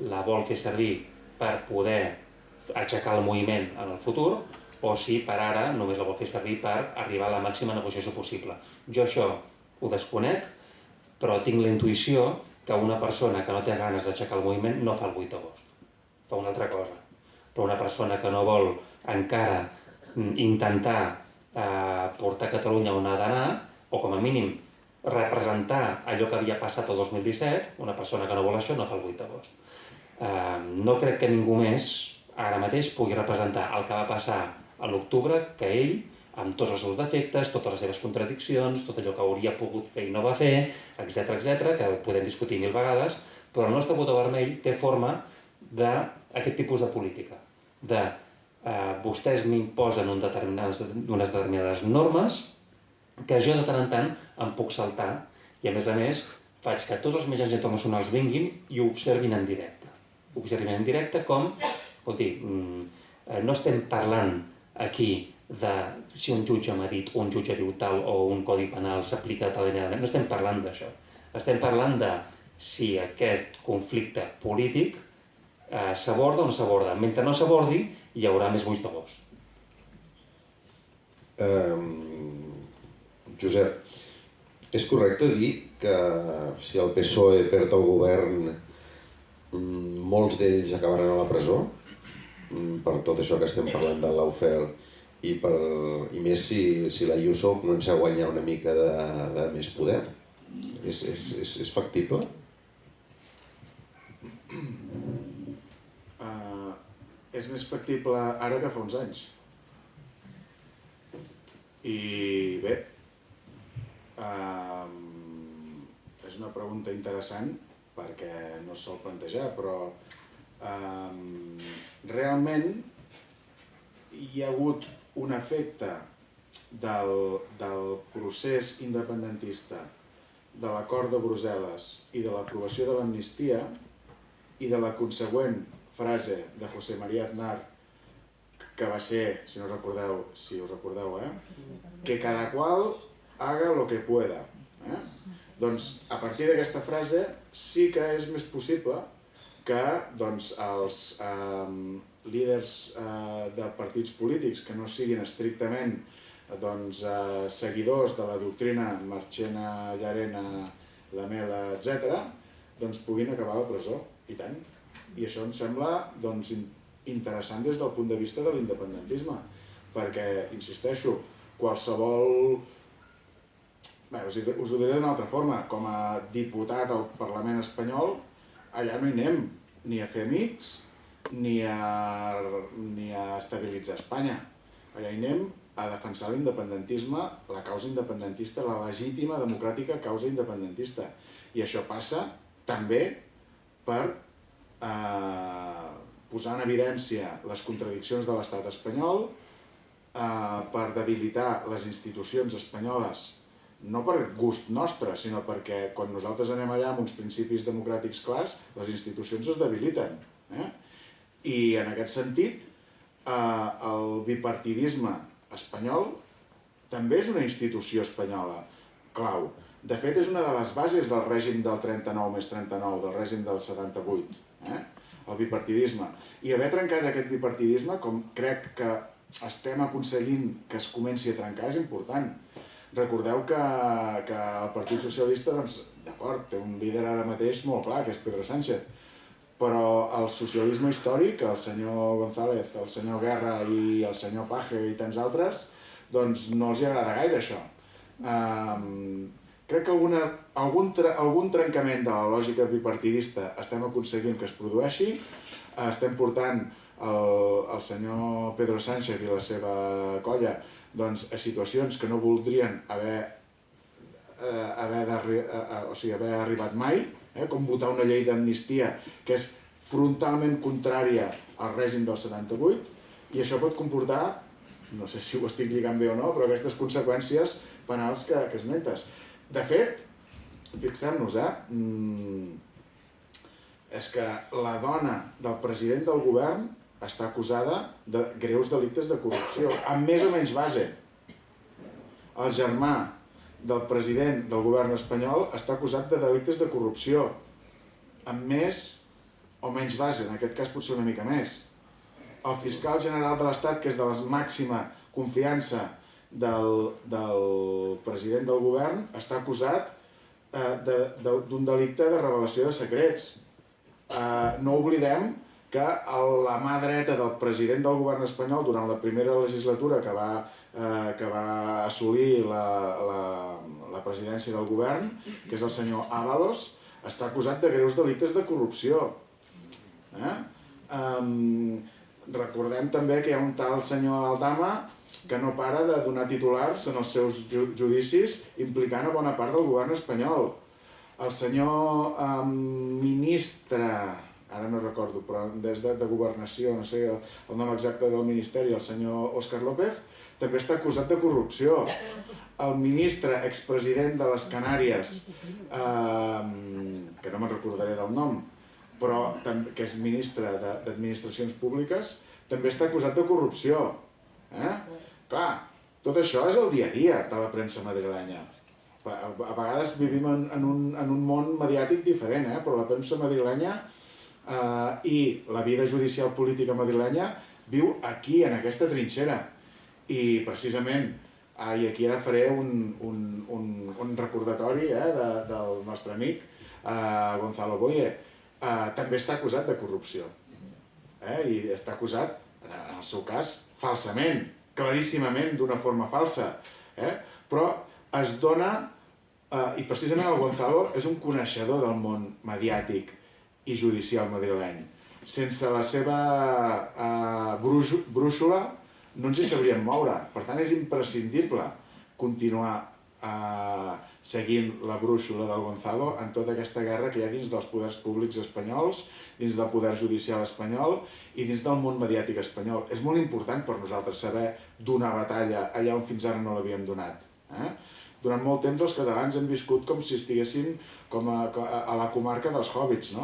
la vol fer servir per poder aixecar el moviment en el futur o si per ara només la vol fer servir per arribar a la màxima negociació possible. Jo això ho desconec, però tinc la intuïció que una persona que no té ganes d'aixecar el moviment no fa el 8 d'agost, fa una altra cosa. Però una persona que no vol encara intentar portar Catalunya on ha d'anar, o com a mínim representar allò que havia passat el 2017, una persona que no vol això no fa el 8 d'agost. No crec que ningú més ara mateix pugui representar el que va passar a l'octubre que ell, amb tots els seus defectes, totes les seves contradiccions, tot allò que hauria pogut fer i no va fer, etc, que podem discutir 1000 vegades, però el nostre botó vermell té forma d'aquest tipus de política, de vostès m'imposen unes determinades normes que jo de tant en tant em puc saltar i a més faig que tots els mitjans internacionals vinguin i ho observin en directe. Observin en directe com, escolti, no estem parlant aquí de si un jutge m'ha dit o un jutge diu tal o un codi penal s'aplica tal alineadament, no estem parlant d'això. Estem parlant de si aquest conflicte polític s'aborda o no s'aborda. Mentre no s'abordi, hi haurà més 8 d'agost. Josep, és correcte dir que si el PSOE perd el govern, molts d'ells acabaran a la presó? Per tot això que estem parlant de lawfare i més si l'Ayuso comença a guanyar una mica de més poder. És factible? És més factible ara que fa uns anys. I bé, és una pregunta interessant perquè no es sol plantejar, però realment hi ha hagut un efecte del procés independentista, de l'acord de Brussel·les i de l'aprovació de l'amnistia i de la consegüent frase de José María Aznar que va ser, si us recordeu, que cada qual haga lo que pueda. Doncs a partir d'aquesta frase sí que és més possible que els líders de partits polítics que no siguin estrictament seguidors de la doctrina Marchena, Llarena, Lamela, etc., puguin acabar a la presó, i tant. I això em sembla interessant des del punt de vista de l'independentisme, perquè, insisteixo, qualsevol... Us ho diré d'una altra forma, com a diputat al Parlament espanyol, allà no hi anem ni a fer amics ni a estabilitzar Espanya. Allà hi anem a defensar l'independentisme, la causa independentista, la legítima, democràtica causa independentista. I això passa també per posar en evidència les contradiccions de l'estat espanyol, per debilitar les institucions espanyoles, no per gust nostre, sinó perquè quan nosaltres anem allà amb uns principis democràtics clars, les institucions es debiliten. I en aquest sentit, el bipartidisme espanyol també és una institució espanyola clau. De fet, és una de les bases del règim del 39 més 39, del règim del 78, el bipartidisme. I haver trencat aquest bipartidisme, com crec que estem aconseguint que es comenci a trencar, és important. Recordeu que el Partit Socialista, d'acord, té un líder ara mateix molt clar, que és Pedro Sánchez, però el socialisme històric, el senyor González, el senyor Guerra i el senyor Page i tants altres, doncs no els agrada gaire això. Crec que algun trencament de la lògica bipartidista estem aconseguint que es produeixi, estem portant el senyor Pedro Sánchez i la seva colla a situacions que no voldrien haver arribat mai, com votar una llei d'amnistia que és frontalment contrària al règim del 78, i això pot comportar, no sé si ho estic lligant bé o no, però aquestes conseqüències penals que esmentes. De fet, fixem-nos, és que la dona del president del govern està acusada de greus delictes de corrupció, amb més o menys base. El germà del president del govern espanyol està acusat de delictes de corrupció, amb més o menys base, en aquest cas potser una mica més. El fiscal general de l'Estat, que és de la màxima confiança del president del govern, està acusat d'un delicte de revelació de secrets. No oblidem que la mà dreta del president del govern espanyol durant la primera legislatura que va assolir la presidència del govern, que és el senyor Ábalos, està acusat de greus delictes de corrupció. Recordem també que hi ha un tal senyor Aldama que no para de donar titulars en els seus judicis implicant a bona part del govern espanyol. El senyor ministre, ara no recordo, però des de Governació, no sé el nom exacte del ministeri, el senyor Óscar López, també està acusat de corrupció. El ministre expresident de les Canàries, que no me'n recordaré del nom, però que és ministre d'Administracions Públiques, també està acusat de corrupció. Clar, tot això és el dia a dia de la premsa madrilenya. A vegades vivim en un món mediàtic diferent, però la premsa madrilenya i la vida judicial política madrilenya viu aquí, en aquesta trinxera. I precisament, i aquí ara faré un recordatori del nostre amic Gonzalo Boye, també està acusat de corrupció. I està acusat, en el seu cas, falsament, claríssimament, d'una forma falsa. Però es dona, i precisament el Gonzalo és un coneixedor del món mediàtic i judicial madrileny. Sense la seva brúixola no ens hi sabríem moure. Per tant, és imprescindible continuar seguint la brúixola del Gonzalo en tota aquesta guerra que hi ha dins dels poders públics espanyols, dins del poder judicial espanyol i dins del món mediàtic espanyol. És molt important per nosaltres saber donar batalla allà on fins ara no l'havíem donat. Durant molt temps els catalans hem viscut com si estiguéssim a la comarca dels hòbbits,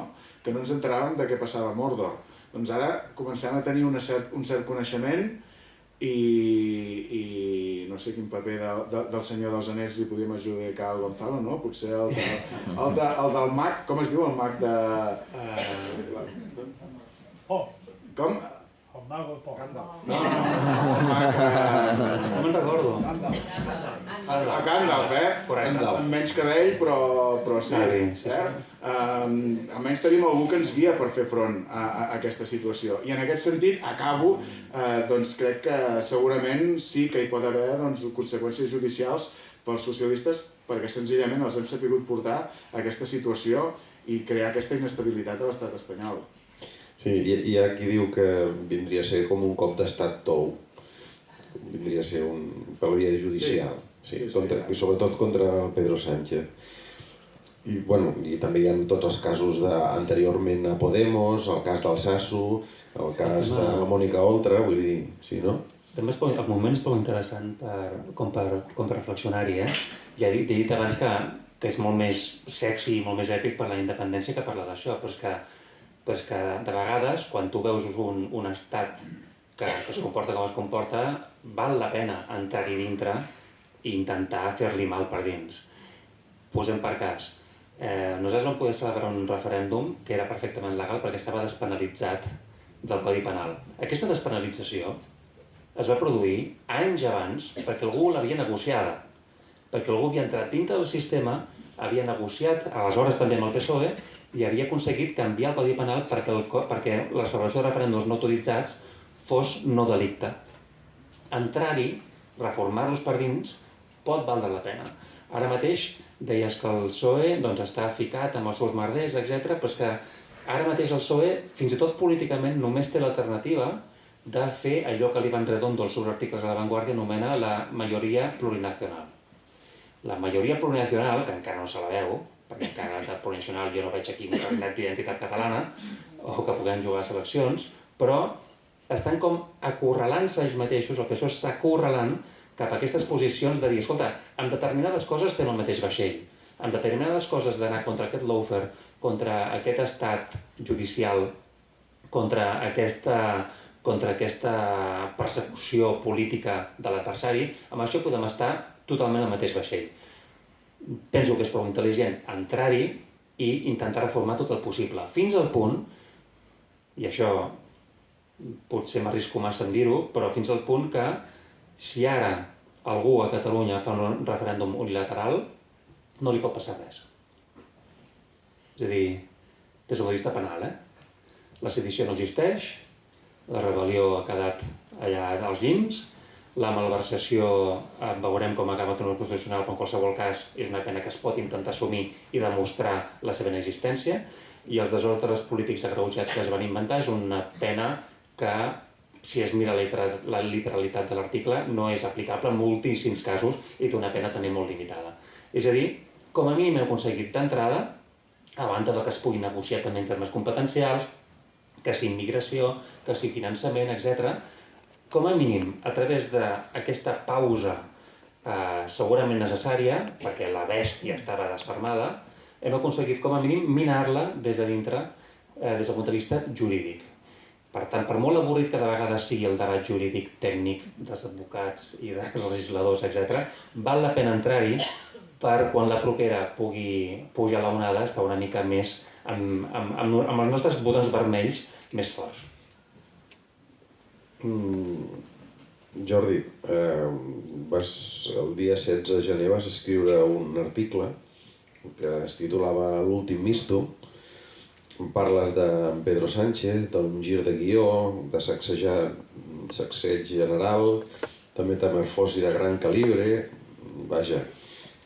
que no ens enteràvem de què passava a Mordor. Doncs ara comencem a tenir un cert coneixement i no sé quin paper del Senyor dels Anells li podíem adjudicar al Gonzalo, no? Potser el del mag, com es diu el mag de... Com? El mago de por. No, el mag... No me'n recordo. A Gandalf, amb menys cabell, però sí. Almenys tenim algú que ens guia per fer front a aquesta situació. I en aquest sentit, acabo, doncs crec que segurament sí que hi pot haver conseqüències judicials pels socialistes perquè senzillament els hem sabut portar a aquesta situació i crear aquesta inestabilitat a l'estat espanyol. Sí, hi ha qui diu que vindria a ser com un cop d'estat tou. Vindria a ser per la via judicial. Sí, i sobretot contra el Pedro Sánchez. I també hi ha tots els casos anteriorment a Podemos, el cas del Sasso, el cas de la Mònica Oltra, vull dir, sí, no? També el moment és prou interessant com per reflexionar-hi, Ja he dit abans que és molt més sexy i molt més èpic per la independència que parlar d'això, però és que de vegades, quan tu veus un estat que es comporta com es comporta, val la pena entrar-hi dintre i intentar fer-li mal per dins. Posem per cas. Nosaltres vam poder celebrar un referèndum que era perfectament legal perquè estava despenalitzat del Codi Penal. Aquesta despenalització es va produir anys abans perquè algú l'havia negociada, perquè algú havia entrat dintre del sistema, havia negociat, aleshores també amb el PSOE, i havia aconseguit canviar el Codi Penal perquè la celebració de referèndums no autoritzats fos no delicte. Entrar-hi, reformar-los per dins, pot valdre la pena. Ara mateix deies que el PSOE està ficat amb els seus merders, etc., però és que ara mateix el PSOE, fins i tot políticament, només té l'alternativa de fer allò que l'Iván Redondo, als seus articles a La Vanguardia, anomena la majoria plurinacional. La majoria plurinacional, que encara no se la veu, perquè encara de plurinacional jo no veig aquí un carnet d'identitat catalana, o que puguem jugar a seleccions, però estan com acorralant-se ells mateixos, el PSOE està acorralant cap a aquestes posicions de dir, escolta, amb determinades coses estem al mateix vaixell, amb determinades coses d'anar contra aquest lawfare contra aquest estat judicial, contra aquesta persecució política de l'adversari, amb això podem estar totalment al mateix vaixell. Penso que és prou intel·ligent entrar-hi i intentar reformar tot el possible, fins al punt, i això potser m'arrisco massa en dir-ho, però fins al punt que si ara algú a Catalunya fa un referèndum unilateral, no li pot passar res. És a dir, des d'un punt de vista penal, la sedició no existeix, la rebel·lió ha quedat allà als llims, la malversació veurem com acaba el Tribunal Constitucional, però en qualsevol cas és una pena que es pot intentar assumir i demostrar la seva inexistència, i els desordres polítics agreujats que es van inventar és una pena que, si es mira la literalitat de l'article, no és aplicable en moltíssims casos i té una pena també molt limitada. És a dir, com a mínim hem aconseguit d'entrada, a banda que es pugui negociar també en termes competencials, que si immigració, que si finançament, etc. Com a mínim, a través d'aquesta pausa segurament necessària, perquè la bèstia estava desfermada, hem aconseguit com a mínim minar-la des de dintre, des del punt de vista jurídic. Per tant, per molt avorrit que de vegades sigui el debat jurídic tècnic dels advocats i dels legisladors, etc., val la pena entrar-hi per quan la propera pugui pujar la onada estar una mica més amb els nostres botons vermells més forts. Jordi, el dia 16 de gener vas escriure un article que es titulava L'últim misto. Parles de Pedro Sánchez, d'un gir de guió, de sacseig general, també metamorfosi de gran calibre, vaja,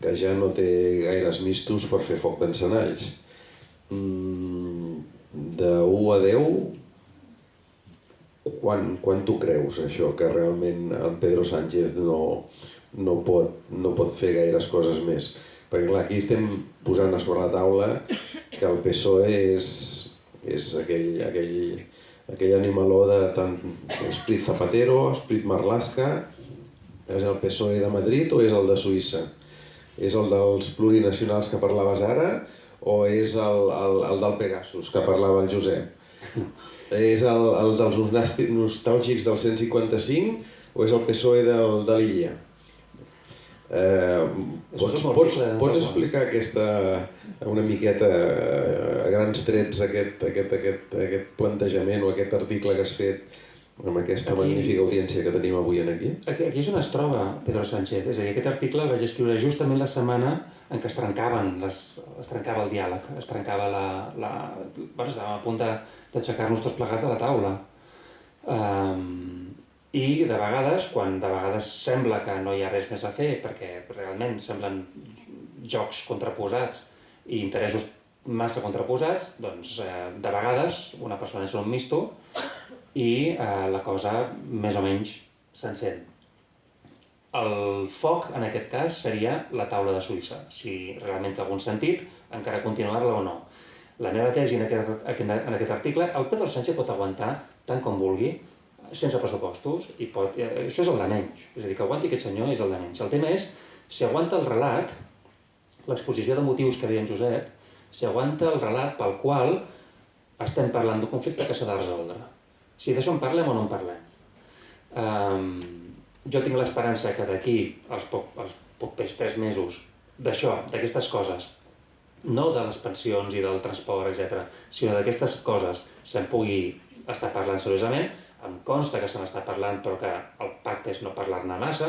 que ja no té gaires mistos per fer foc d'encenalls. De 1 a 10, quan tu creus això, que realment en Pedro Sánchez no pot fer gaires coses més? Perquè clar, aquí estem posant a sobre la taula que el PSOE és aquell animaló de tant esprit Zapatero, esprit Marlaska. És el PSOE de Madrid o és el de Suïssa? És el dels plurinacionals que parlaves ara o és el del Pegasus que parlava el Josep? És el dels nostàlgics del 155 o és el PSOE de l'Illa? Pots explicar una miqueta a grans trets aquest plantejament o aquest article que has fet amb aquesta magnífica audiència que tenim avui aquí? Aquí és on es troba Pedro Sánchez. És a dir, aquest article el vaig escriure justament la setmana en què es trencava el diàleg, es trencava estàvem a punt d'aixecar-nos tots plegats de la taula. I de vegades, quan de vegades sembla que no hi ha res més a fer, perquè realment semblen jocs contraposats i interessos massa contraposats, doncs de vegades una persona és un misto i la cosa més o menys s'encén. El foc, en aquest cas, seria la taula de Suïssa, si realment té algun sentit encara continuar-la o no. La meva tesi en aquest article, el Pedro Sánchez pot aguantar tant com vulgui, sense pressupostos, i això és el de menys. És a dir, que aguanti aquest senyor és el de menys. El tema és si aguanta el relat, l'exposició de motius que deia en Josep, si aguanta el relat pel qual estem parlant d'un conflicte que s'ha de resoldre. Si d'això en parlem o no en parlem. Jo tinc l'esperança que d'aquí als pocs 3 mesos d'això, d'aquestes coses, no de les pensions i del transport, etc., sinó d'aquestes coses se'n pugui estar parlant seriosament. Em consta que se n'està parlant, però que el pacte és no parlar-ne massa,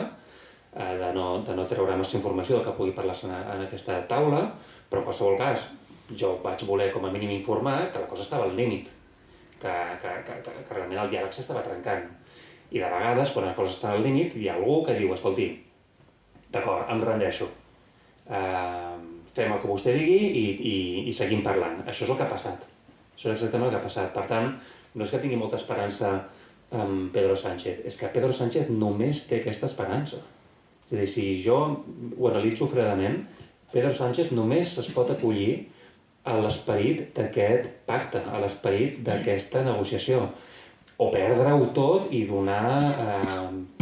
de no treure massa informació del que pugui parlar-se en aquesta taula, però en qualsevol cas jo vaig voler com a mínim informar que la cosa estava al límit, que realment el diàleg s'estava trencant. I de vegades, quan la cosa està al límit, hi ha algú que diu, escolti, d'acord, em rendeixo, fem el que vostè digui i seguim parlant. Això és el que ha passat. Això és exactament el que ha passat. Per tant, no és que tingui molta esperança amb Pedro Sánchez, és que Pedro Sánchez només té aquesta esperança. És a dir, si jo ho analitzo fredament, Pedro Sánchez només es pot acollir a l'esperit d'aquest pacte, a l'esperit d'aquesta negociació, o perdre-ho tot i donar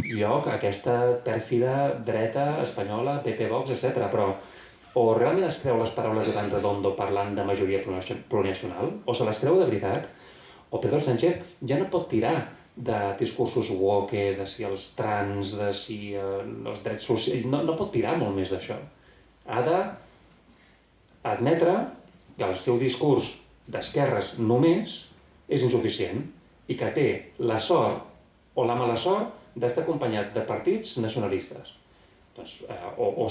lloc a aquesta pèrfida dreta espanyola, PP, Vox, etc. Però o realment es creu les paraules d'Iván Redondo parlant de majoria plurinacional, o se les creu de veritat, o Pedro Sánchez ja no pot tirar de discursos woke, de si els trans, de si els drets socials... No pot tirar molt més d'això. Ha d'admetre que el seu discurs d'esquerres només és insuficient i que té la sort o la mala sort d'estar acompanyat de partits nacionalistes. Doncs, o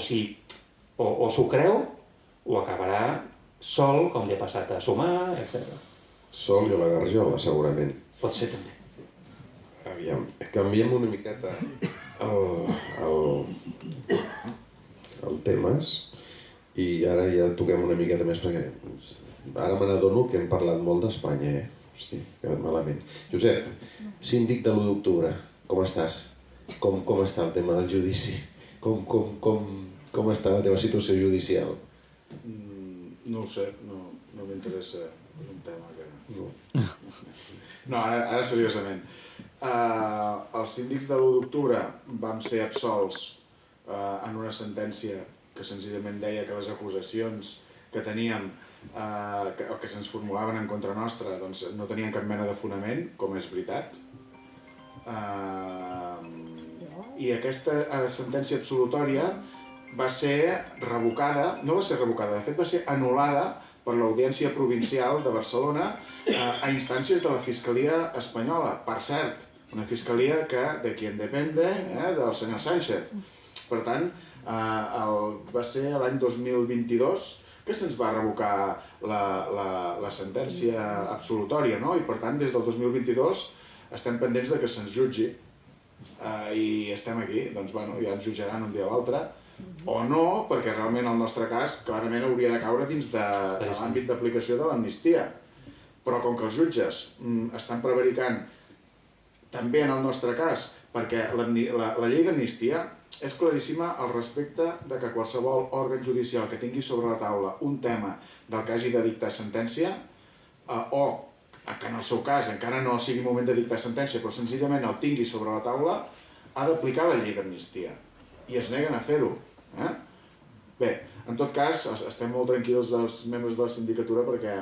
s'ho creu o acabarà sol, com li ha passat a Sumar, etc. Sol i a la Garjola, segurament. Pot ser també. Aviam, canviem una miqueta el temes i ara ja toquem una miqueta més perquè ara me n'adono que hem parlat molt d'Espanya, Hosti, he quedat malament. Josep, síndic de l'1 d'octubre, com estàs? Com està el tema del judici? Com està la teva situació judicial? No ho sé, no m'interessa un tema que... No. No, ara seriosament. Els síndics de l'1 d'octubre vam ser absolts en una sentència que senzillament deia que les acusacions que teníem o que se'ns formulaven en contra nostra doncs no tenien cap mena de fonament, com és veritat. I aquesta sentència absolutòria va ser revocada, no va ser revocada, de fet va ser anul·lada per l'Audiència Provincial de Barcelona a instàncies de la Fiscalia Espanyola. Per cert, una fiscalia que de qui en depende, del senyor Sánchez. Per tant, va ser l'any 2022 que se'ns va revocar la sentència absolutòria, no? I per tant, des del 2022 estem pendents de que se'ns jutgi. I estem aquí, doncs bueno, ja ens jutjaran un dia o l'altre, o no, perquè realment el nostre cas clarament hauria de caure dins de l'àmbit d'aplicació de l'amnistia. Però com que els jutges estan prevaricant també en el nostre cas, perquè la llei d'amnistia és claríssima al respecte de que qualsevol òrgan judicial que tingui sobre la taula un tema del que hagi de dictar sentència, o que en el seu cas encara no sigui moment de dictar sentència, però senzillament el tingui sobre la taula, ha d'aplicar la llei d'amnistia. I es neguen a fer-ho. Bé, en tot cas, estem molt tranquils els membres de la sindicatura perquè,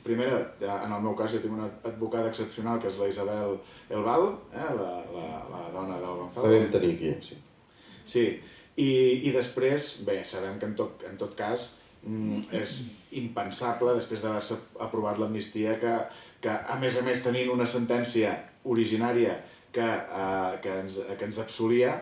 primera, en el meu cas, jo tinc una advocada excepcional que és la Isabel Elval, la dona del Gonzalo. La vam tenir aquí, sí. Sí, i després, bé, sabem que en tot cas és impensable, després d'haver-se aprovat l'amnistia, que a més tenint una sentència originària que ens absolia,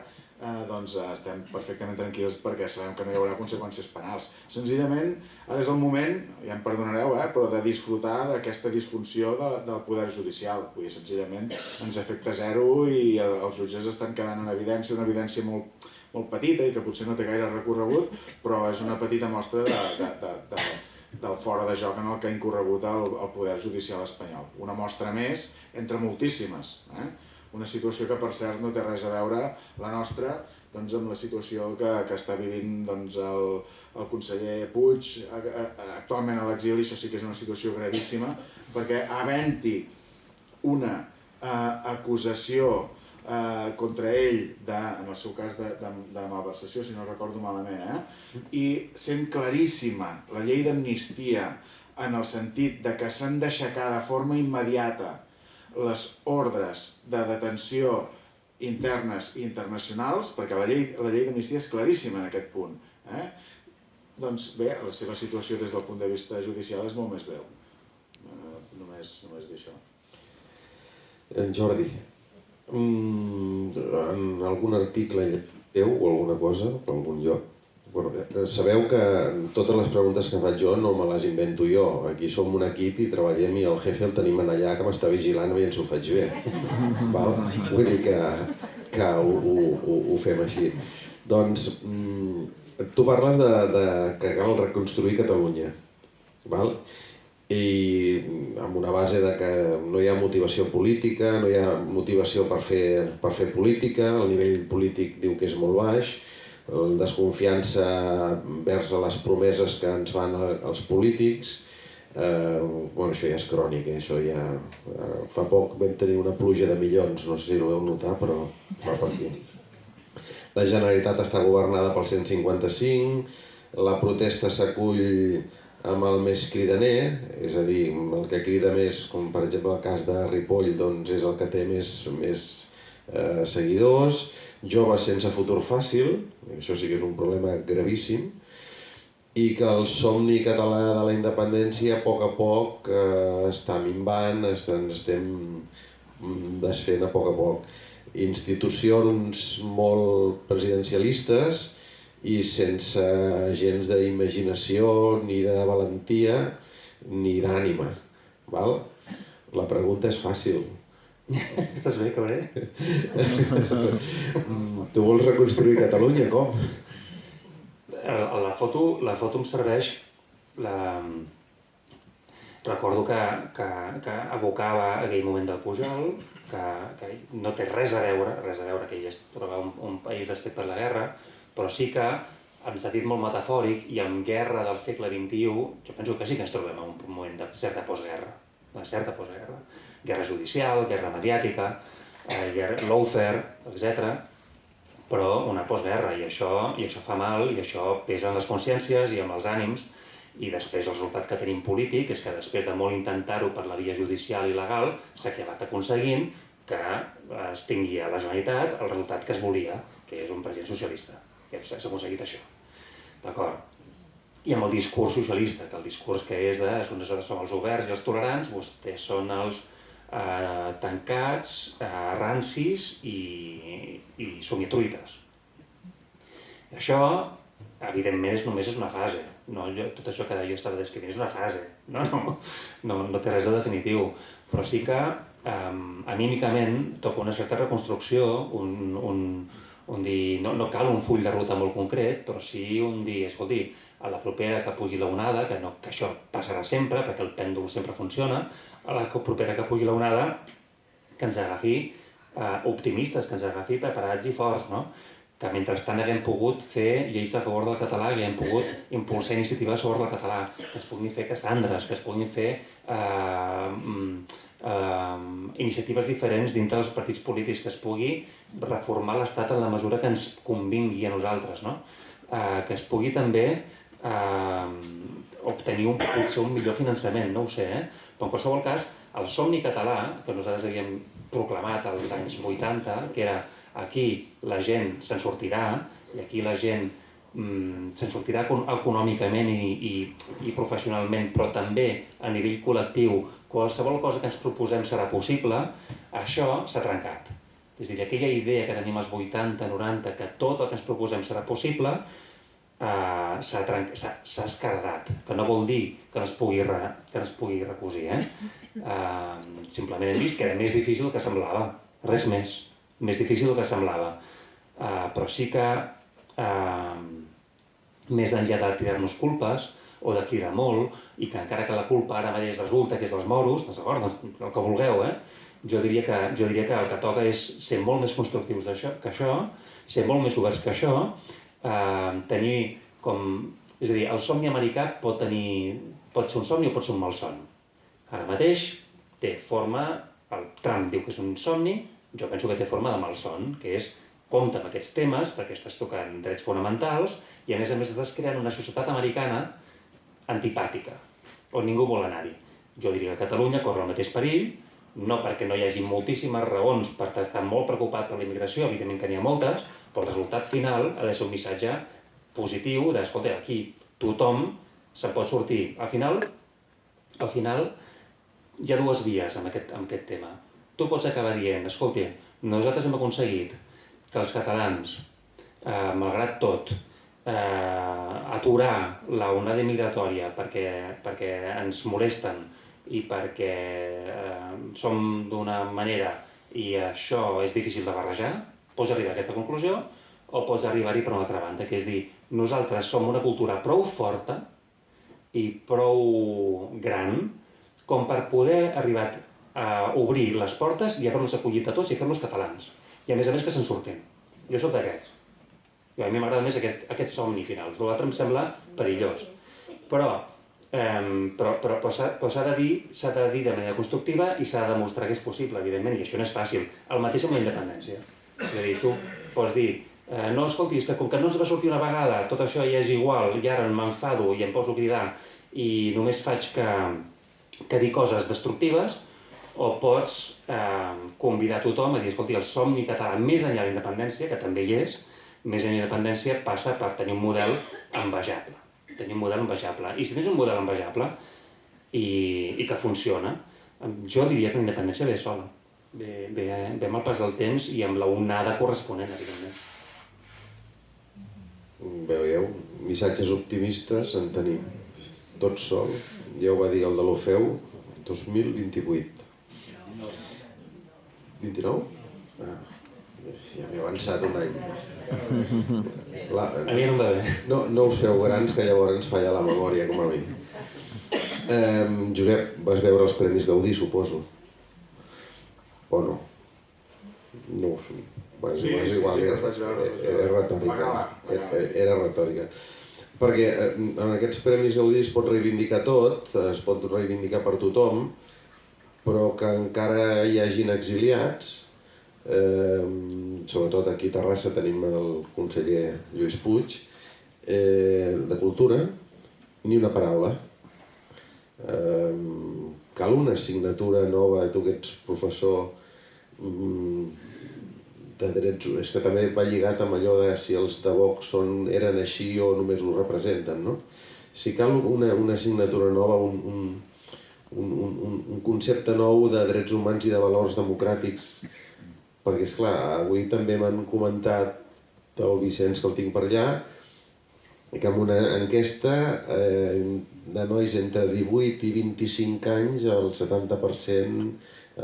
doncs estem perfectament tranquils perquè sabem que no hi haurà conseqüències penals. Senzillament, ara és el moment, ja em perdonareu, però de disfrutar d'aquesta disfunció del poder judicial. Vull dir, senzillament ens afecta zero i els jutges estan quedant en evidència, una evidència molt petita i que potser no té gaire recorregut, però és una petita mostra del fora de joc en el que ha incorregut el poder judicial espanyol. Una mostra més entre moltíssimes. Una situació que, per cert, no té res a veure, la nostra, amb la situació que està vivint el conseller Puig, actualment a l'exili. Això sí que és una situació gravíssima, perquè havent-hi una acusació contra ell, en el seu cas de malversació, si no recordo malament, i sent claríssima la llei d'amnistia en el sentit de que s'han d'aixecar de forma immediata les ordres de detenció internes i internacionals, perquè la llei d'amnistia és claríssima en aquest punt. Doncs bé, la seva situació des del punt de vista judicial és molt més greu. Només dir això. Jordi, en algun article teu o alguna cosa, per algun lloc, sabeu que totes les preguntes que faig jo no me les invento jo. Aquí som un equip i treballem i el jefe el tenim allà que m'està vigilant veient si ho faig bé. Vull dir que ho fem així. Doncs tu parles que cal reconstruir Catalunya. I amb una base de que no hi ha motivació política, no hi ha motivació per fer política, el nivell polític diu que és molt baix, desconfiança vers les promeses que ens fan els polítics. Això ja és crònic, això ja... Fa poc vam tenir una pluja de milions, no sé si ho vau notar, però va per aquí. La Generalitat està governada pel 155, la protesta s'acull amb el més cridaner, és a dir, el que crida més, com per exemple el cas de Ripoll, doncs és el que té més seguidors, joves sense futur fàcil, això sí que és un problema gravíssim, i que el somni català de la independència a poc està minvant, ens estem desfent a poc. Institucions molt presidencialistes i sense gens d'imaginació, ni de valentia, ni d'ànima. La pregunta és fàcil. Estàs bé, Cabré? Tu vols reconstruir Catalunya, com? La foto em serveix... Recordo que evocava aquell moment del Pujol, que no té res a veure que ell es troba un país desfet per la guerra, però sí que, en sentit molt metafòric i en guerra del segle XXI, jo penso que sí que ens trobem en un moment de certa postguerra, guerra judicial, guerra mediàtica, lawfare, etc. Però una postguerra, i això fa mal, i això pesa en les consciències i en els ànims, i després el resultat que tenim polític és que després de molt intentar-ho per la via judicial i legal s'ha acabat aconseguint que es tingui a la Generalitat el resultat que es volia, que és un president socialista. S'ha aconseguit això. D'acord? I amb el discurs socialista, que el discurs que és de nosaltres som els oberts i els tolerants, vostès són els tancats, rancis i somiatruites. Això, evidentment, només és una fase. Tot això que jo estava descrivint és una fase. No té res de definitiu. Però sí que anímicament toca una certa reconstrucció, un dir, no cal un full de ruta molt concret, però sí un dir, escolti, a la propera que pugi l'onada, que això passarà sempre, perquè el pèndol sempre funciona, a la propera que pugi l'onada, que ens agafi optimistes, que ens agafi preparats i forts, no? Que mentrestant haguem pogut fer lleis a favor del català, que haguem pogut impulsar iniciatives a favor del català, que es puguin fer cassandres, que es puguin fer iniciatives diferents dintre dels partits polítics, que es pugui reformar l'Estat en la mesura que ens convingui a nosaltres, no? Que es pugui també obtenir potser un millor finançament, no ho sé, però en qualsevol cas, el somni català, que nosaltres havíem proclamat als anys 80, que era aquí la gent se'n sortirà, i aquí la gent se'n sortirà econòmicament i professionalment, però també a nivell col·lectiu, qualsevol cosa que ens proposem serà possible, això s'ha trencat. És a dir, aquella idea que tenim als 80, 90, que tot el que ens proposem serà possible, s'ha escardat, que no vol dir que no es pugui recosir. Simplement hem vist que era més difícil del que semblava, res més difícil del que semblava. Però sí que, més enllà de tirar-nos culpes, o de cridar molt, i que encara que la culpa ara mateix resulta que és dels moros, d'acord, el que vulgueu, jo diria que el que toca és ser molt més constructius que això, ser molt més oberts que això, tenir com... És a dir, el somni americà pot ser un somni o pot ser un malson. Ara mateix té forma, el Trump diu que és un somni, jo penso que té forma de malson, que és compta amb aquests temes, perquè estàs tocant drets fonamentals, i a més estàs creant una societat americana antipàtica, on ningú vol anar-hi. Jo diria que Catalunya corre el mateix perill, no perquè no hi hagi moltíssimes raons per estar molt preocupat per la immigració, evidentment que n'hi ha moltes, però el resultat final ha de ser un missatge positiu de, escolta, aquí tothom se'n pot sortir. Al final, hi ha dues vies amb aquest tema. Tu pots acabar dient, escolta, nosaltres hem aconseguit que els catalans, malgrat tot, aturar l'onada migratòria perquè ens molesten i perquè som d'una manera i això és difícil de barrejar, pots arribar a aquesta conclusió o pots arribar-hi per una altra banda, que és dir, nosaltres som una cultura prou forta i prou gran com per poder arribar a obrir les portes i haver-los acollit a tots i fer-los catalans. I a més que se'n surtin. Jo soc d'aquests. A mi m'agrada més aquest somni final. L'altre em sembla perillós. Però s'ha de dir de manera constructiva i s'ha de demostrar que és possible, evidentment, i això no és fàcil. El mateix amb la independència. És a dir, tu pots dir no, escolti, és que com que no ens va sortir una vegada, tot això ja és igual, i ara m'enfado i em poso a cridar i només faig que dir coses destructives, o pots convidar tothom a dir, escolti, el somni català més enllà de la independència, que també hi és, més enllà de la independència passa per tenir un model envejable. Tenir un model envejable. I si tens un model envejable i que funciona, jo diria que la independència ve sola. Ve amb el pas del temps i amb la onada corresponent, evidentment. Veieu, missatges optimistes en tenim. Tot sol, ja ho va dir el de l'Ofeu, 2028. 29? Ja m'he avançat un any. A mi no em va bé. No us feu grans, que llavors ens falla la memòria, com a mi. Josep, vas veure els Premis Gaudí, suposo? O no? No ho sé. Sí, els vaig veure. Era retòrica. Era retòrica. Perquè en aquests Premis Gaudí es pot reivindicar tot, es pot reivindicar per tothom, però que encara hi hagin exiliats, sobretot aquí a Terrassa tenim el conseller Lluís Puig, de Cultura, ni una paraula. Cal una assignatura nova, tu que ets professor de drets, és que també va lligat amb allò de si els de Vox eren així o només ho representen, no? Si cal una assignatura nova, un concepte nou de drets humans i de valors democràtics, perquè esclar, avui també m'han comentat del Vicenç, que el tinc per allà, que amb una enquesta de nois entre 18 i 25 anys el 70%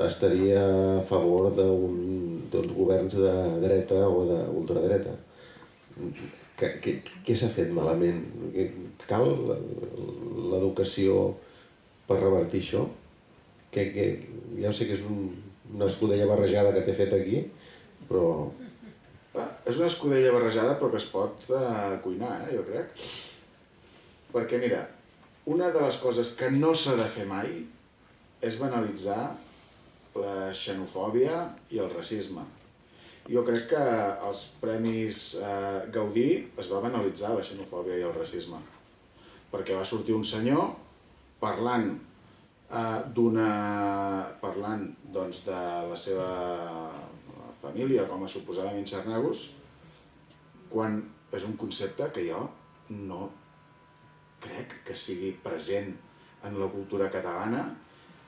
estaria a favor d'uns governs de dreta o d'ultradreta. Què s'ha fet malament? Cal l'educació per revertir això? Ja sé que és una escudella barrejada que t'he fet aquí, però... És una escudella barrejada però que es pot cuinar, jo crec. Perquè mira, una de les coses que no s'ha de fer mai és banalitzar la xenofòbia i el racisme. Jo crec que als Premis Gaudí es va banalitzar la xenofòbia i el racisme, perquè va sortir un senyor parlant de la seva família com a suposadament xarnegos, quan és un concepte que jo no crec que sigui present en la cultura catalana,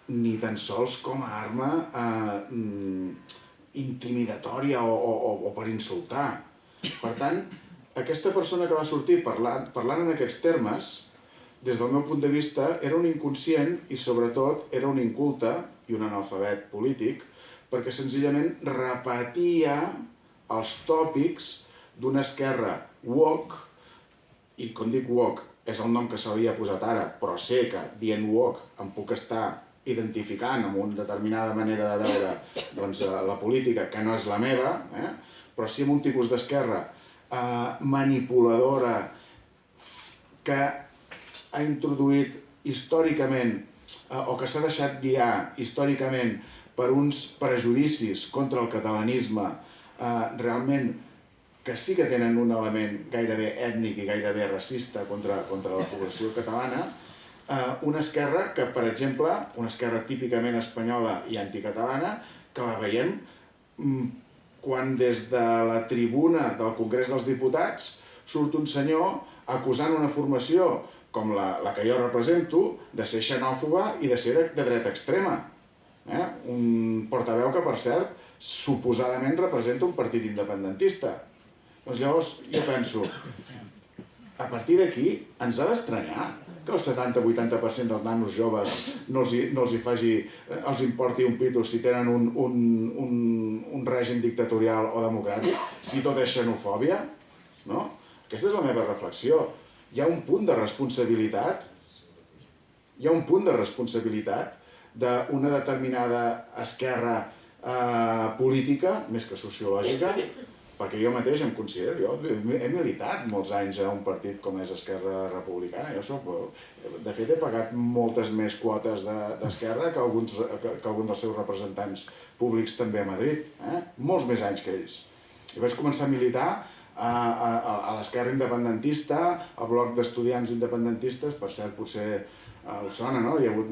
ni tan sols com a arma intimidatòria o per insultar. Per tant, aquesta persona que va sortir parlant en aquests termes, des del meu punt de vista, era un inconscient i sobretot era un inculte i un analfabet polític, perquè senzillament repetia els tòpics d'una esquerra woke, i quan dic woke és el nom que s'havia posat ara, però sé que dient woke em puc estar identificant amb una determinada manera de veure la política, que no és la meva, però sí amb un tipus d'esquerra manipuladora que ha introduït històricament o que s'ha deixat guiar històricament per uns prejudicis contra el catalanisme realment que sí que tenen un element gairebé ètnic i gairebé racista contra la població catalana, una esquerra que, per exemple, una esquerra típicament espanyola i anticatalana, que la veiem quan des de la tribuna del Congrés dels Diputats surt un senyor acusant una formació com la que jo represento de ser xenòfoba i de ser de dreta extrema. Un portaveu que, per cert, suposadament representa un partit independentista. Doncs llavors jo penso, a partir d'aquí ens ha d'estranyar que el 70-80% dels nanos joves no els importi un pito si tenen un règim dictatorial o democràtic, si tot és xenofòbia, no? Aquesta és la meva reflexió. Hi ha un punt de responsabilitat, d'una determinada esquerra política, més que sociològica, perquè jo mateix em considero, he militat molts anys a un partit com és Esquerra Republicana, de fet he pagat moltes més quotes d'Esquerra que alguns dels seus representants públics també a Madrid, molts més anys que ells. I vaig començar a militar a l'esquerra independentista, al bloc d'estudiants independentistes, per cert, potser us sona, no? Hi ha hagut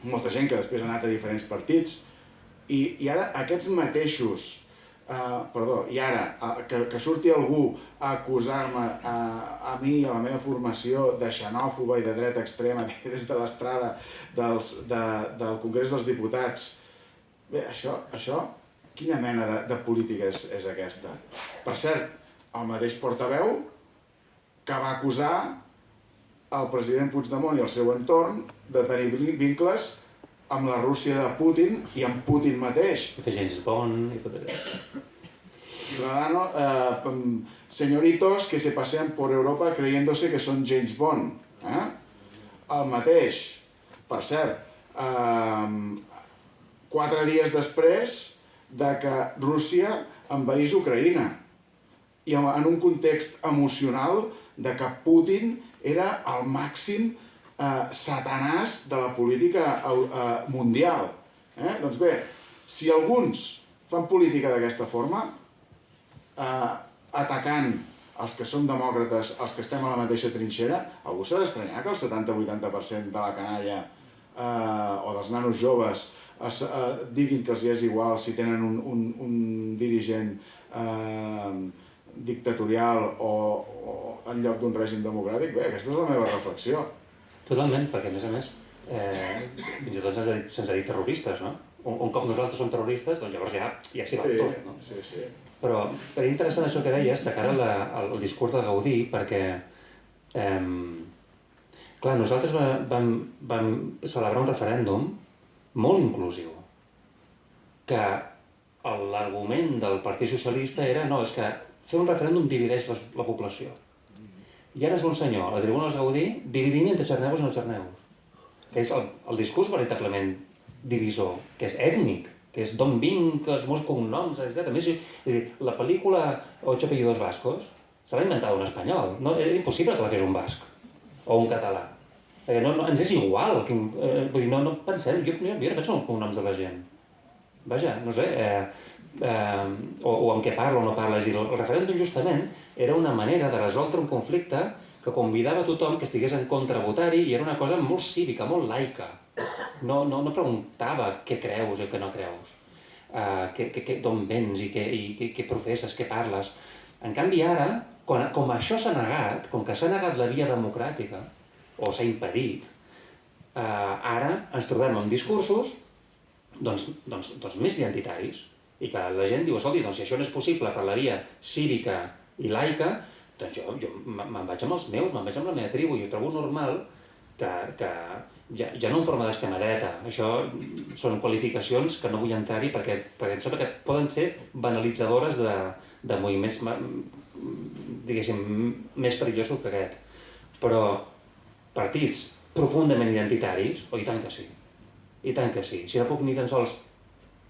molta gent que després ha anat a diferents partits, i ara aquests mateixos, i ara que surti algú a acusar-me a mi i a la meva formació de xenòfoba i de dreta extrema des de l'estrada del Congrés dels Diputats, bé, això quina mena de política és aquesta? Per cert, el mateix portaveu que va acusar el president Puigdemont i el seu entorn de tenir vincles amb la Rússia de Putin i amb Putin mateix. I fer James Bond i tot allò. Ciudadano, señoritos que se pasean por Europa creyéndose que son James Bond. El mateix. Per cert, 4 dies després de que Rússia envaís Ucraïna i en un context emocional de que Putin era el màxim satanàs de la política mundial. Doncs bé, si alguns fan política d'aquesta forma, atacant els que som demòcrates, els que estem a la mateixa trinxera, algú s'ha d'estranyar que el 70-80% de la canalla o dels nanos joves diguin que els és igual si tenen un dirigent dictatorial o en lloc d'un règim democràtic. Bé, aquesta és la meva reflexió. Totalment, perquè a més, fins i tot se'ns ha dit terroristes, no? Un cop nosaltres som terroristes, doncs llavors ja s'hi va tot, no? Sí. Però és interessant això que deies, de cara al discurs de Gaudí, perquè clar, nosaltres vam celebrar un referèndum molt inclusiu, que l'argument del Partit Socialista era no, és que fer un referèndum divideix la població. I ara es ve un senyor a la tribuna dels Gaudí dividint entre xarneus i no xarneus, que és el discurs veritablement divisor, que és ètnic, que és d'on vinc, els meus cognoms, etc. A més, és dir, la pel·lícula Ocho apellidos vascos se l'ha inventat un espanyol. No, era impossible que la fes un basc o un català. No, ens és igual. Vull dir, no pensem, jo no penso en els cognoms de la gent. Vaja, no sé, o en què parla o no parla. És dir, el referèndum justament era una manera de resoldre un conflicte que convidava tothom que estigués en contra a votar-hi i era una cosa molt cívica, molt laica. No preguntava què creus o què no creus, d'on vens i què professes, què parles. En canvi ara, com això s'ha negat, com que s'ha negat la via democràtica, o s'ha impedit, ara ens trobem amb discursos més identitaris, i que la gent diu, escolti, si això no és possible per la via cívica i laica, doncs jo me'n vaig amb els meus, me'n vaig amb la meva tribu, i ho trobo normal que ja no en forma d'extrema dreta. Això són qualificacions que no vull entrar-hi perquè em sembla que poden ser banalitzadores de moviments, diguéssim, més perillosos que aquest. Però partits profundament identitaris, i tant que sí. I tant que sí. Si no puc ni tan sols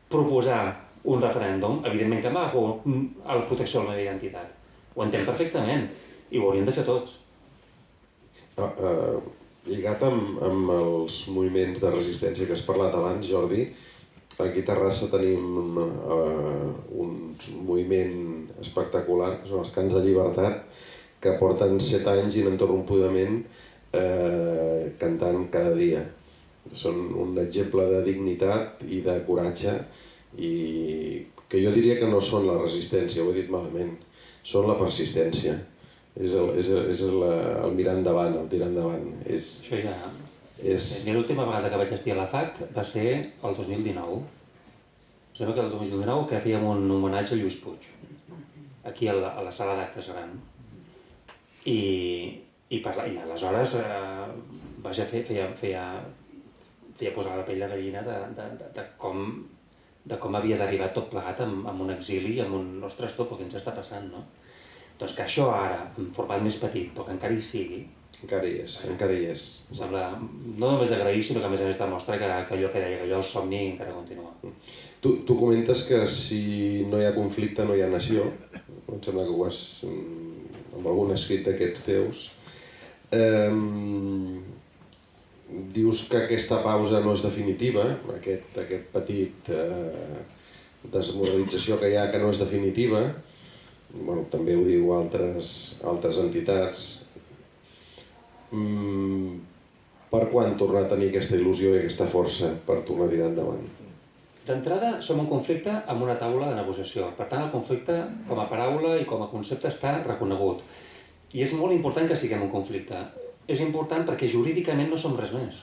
proposar un referèndum, evidentment que m'agafo a la protecció de la meva identitat. Ho entenc perfectament i ho hauríem de fer tots. Lligat amb els moviments de resistència que has parlat abans, Jordi, aquí a Terrassa tenim un moviment espectacular, que són els Cants de Llibertat, que porten 7 anys ininterrompudament cantant cada dia. Són un exemple de dignitat i de coratge, i que jo diria que no són la resistència, ho he dit malament, són la persistència. És el mirar endavant, el tirar endavant. Això ja... L'última vegada que vaig estar a la FACT va ser el 2019. Sembla que el 2019 que fèiem un homenatge a Lluís Puig, aquí a la sala d'actes gran. I aleshores feia posar la pell de gallina de com havia d'arribar tot plegat amb un exili i amb un... Ostres, tot, què ens està passant, no? Doncs que això ara, en format més petit, però que encara hi sigui... Encara hi és. Em sembla no només d'agrair, sinó que a més demostra que allò que deia, que allò el somni encara continua. Tu comentes que si no hi ha conflicte no hi ha nació. Em sembla que ho has amb algun escrit d'aquests teus. Dius que aquesta pausa no és definitiva, aquest petit desmoralització que hi ha que no és definitiva, bueno, també ho diu altres entitats. Per quan tornar a tenir aquesta il·lusió i aquesta força per tornar a tirar endavant? D'entrada, som un conflicte amb una taula de negociació. Per tant, el conflicte, com a paraula i com a concepte, està reconegut. I és molt important que siguem un conflicte. És important perquè jurídicament no som res més.